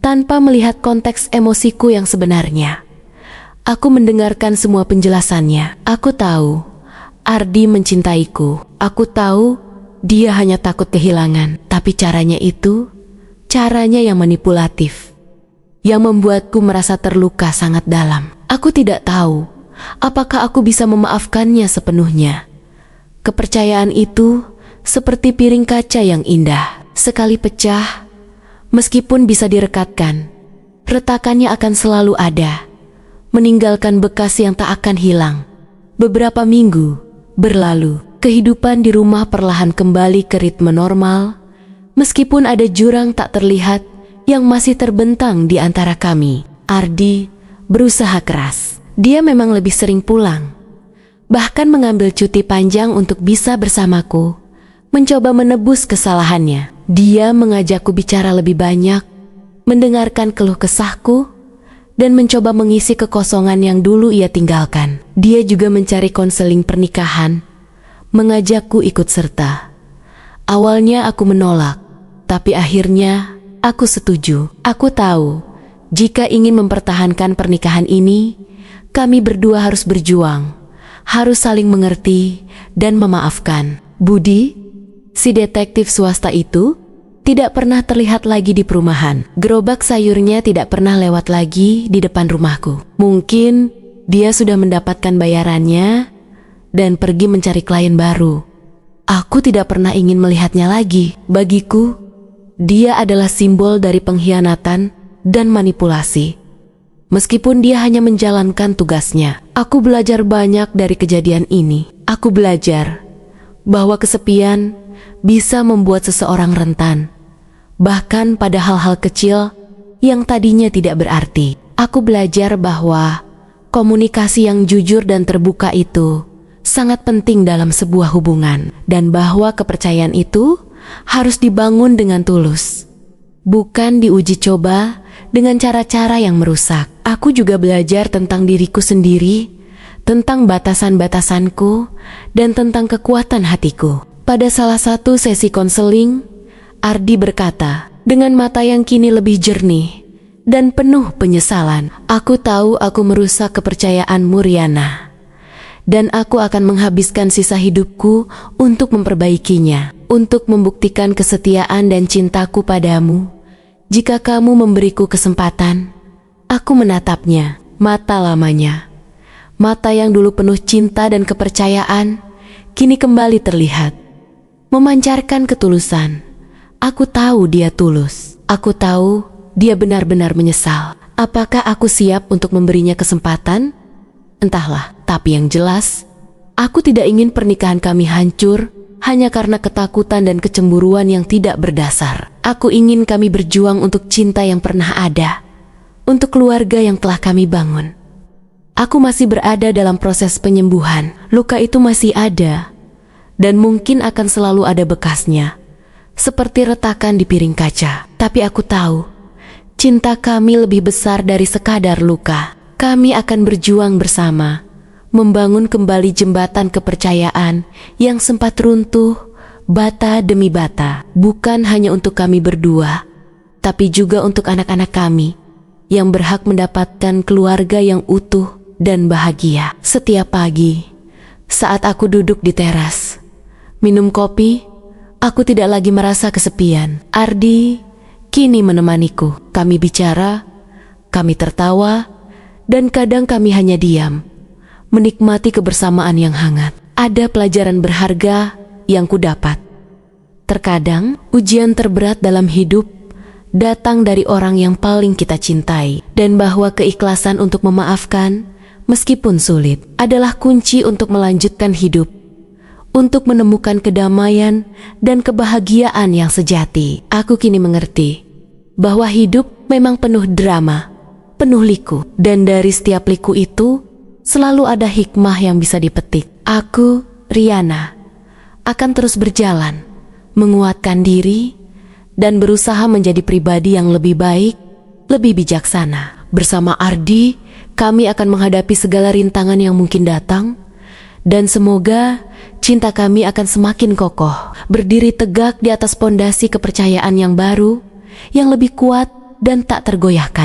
tanpa melihat konteks emosiku yang sebenarnya. Aku mendengarkan semua penjelasannya. Aku tahu Ardi mencintaiku. Aku tahu dia hanya takut kehilangan. Tapi caranya itu, caranya yang manipulatif, yang membuatku merasa terluka sangat dalam. Aku tidak tahu apakah aku bisa memaafkannya sepenuhnya. Kepercayaan itu seperti piring kaca yang indah. Sekali pecah, meskipun bisa direkatkan, retakannya akan selalu ada, meninggalkan bekas yang tak akan hilang. Beberapa minggu berlalu, kehidupan di rumah perlahan kembali ke ritme normal, meskipun ada jurang tak terlihat yang masih terbentang di antara kami. Ardi berusaha keras. Dia memang lebih sering pulang, bahkan mengambil cuti panjang untuk bisa bersamaku, mencoba menebus kesalahannya. Dia mengajakku bicara lebih banyak, mendengarkan keluh kesahku, dan mencoba mengisi kekosongan yang dulu ia tinggalkan. Dia juga mencari konseling pernikahan, mengajakku ikut serta. Awalnya aku menolak, tapi akhirnya aku setuju. Aku tahu, jika ingin mempertahankan pernikahan ini, kami berdua harus berjuang, harus saling mengerti dan memaafkan. Budi, si detektif swasta itu, tidak pernah terlihat lagi di perumahan. Gerobak sayurnya tidak pernah lewat lagi di depan rumahku. Mungkin dia sudah mendapatkan bayarannya dan pergi mencari klien baru. Aku tidak pernah ingin melihatnya lagi. Bagiku, dia adalah simbol dari pengkhianatan dan manipulasi. Meskipun dia hanya menjalankan tugasnya, aku belajar banyak dari kejadian ini. Aku belajar bahwa kesepian bisa membuat seseorang rentan, bahkan pada hal-hal kecil yang tadinya tidak berarti. Aku belajar bahwa komunikasi yang jujur dan terbuka itu sangat penting dalam sebuah hubungan, dan bahwa kepercayaan itu harus dibangun dengan tulus, bukan diuji coba dengan cara-cara yang merusak. Aku juga belajar tentang diriku sendiri, tentang batasan-batasanku, dan tentang kekuatan hatiku. Pada salah satu sesi konseling, Ardi berkata dengan mata yang kini lebih jernih dan penuh penyesalan, "Aku tahu aku merusak kepercayaanmu, Riana, dan aku akan menghabiskan sisa hidupku untuk memperbaikinya, untuk membuktikan kesetiaan dan cintaku padamu. Jika kamu memberiku kesempatan." Aku menatapnya, mata lamanya. Mata yang dulu penuh cinta dan kepercayaan, kini kembali terlihat, memancarkan ketulusan. Aku tahu dia tulus. Aku tahu dia benar-benar menyesal. Apakah aku siap untuk memberinya kesempatan? Entahlah, tapi yang jelas, aku tidak ingin pernikahan kami hancur hanya karena ketakutan dan kecemburuan yang tidak berdasar. Aku ingin kami berjuang untuk cinta yang pernah ada, untuk keluarga yang telah kami bangun. Aku masih berada dalam proses penyembuhan. Luka itu masih ada, dan mungkin akan selalu ada bekasnya, seperti retakan di piring kaca. Tapi aku tahu, cinta kami lebih besar dari sekadar luka. Kami akan berjuang bersama, membangun kembali jembatan kepercayaan yang sempat runtuh bata demi bata. Bukan hanya untuk kami berdua, tapi juga untuk anak-anak kami yang berhak mendapatkan keluarga yang utuh dan bahagia. Setiap pagi, saat aku duduk di teras, minum kopi, aku tidak lagi merasa kesepian. Ardi kini menemaniku. Kami bicara, kami tertawa, dan kadang kami hanya diam, menikmati kebersamaan yang hangat. Ada pelajaran berharga yang kudapat. Terkadang, ujian terberat dalam hidup datang dari orang yang paling kita cintai, dan bahwa keikhlasan untuk memaafkan, meskipun sulit, adalah kunci untuk melanjutkan hidup, untuk menemukan kedamaian dan kebahagiaan yang sejati. Aku kini mengerti bahwa hidup memang penuh drama, penuh liku, dan dari setiap liku itu selalu ada hikmah yang bisa dipetik. Aku, Riana, akan terus berjalan, menguatkan diri, dan berusaha menjadi pribadi yang lebih baik, lebih bijaksana. Bersama Ardi, kami akan menghadapi segala rintangan yang mungkin datang, dan semoga cinta kami akan semakin kokoh, berdiri tegak di atas pondasi kepercayaan yang baru, yang lebih kuat dan tak tergoyahkan.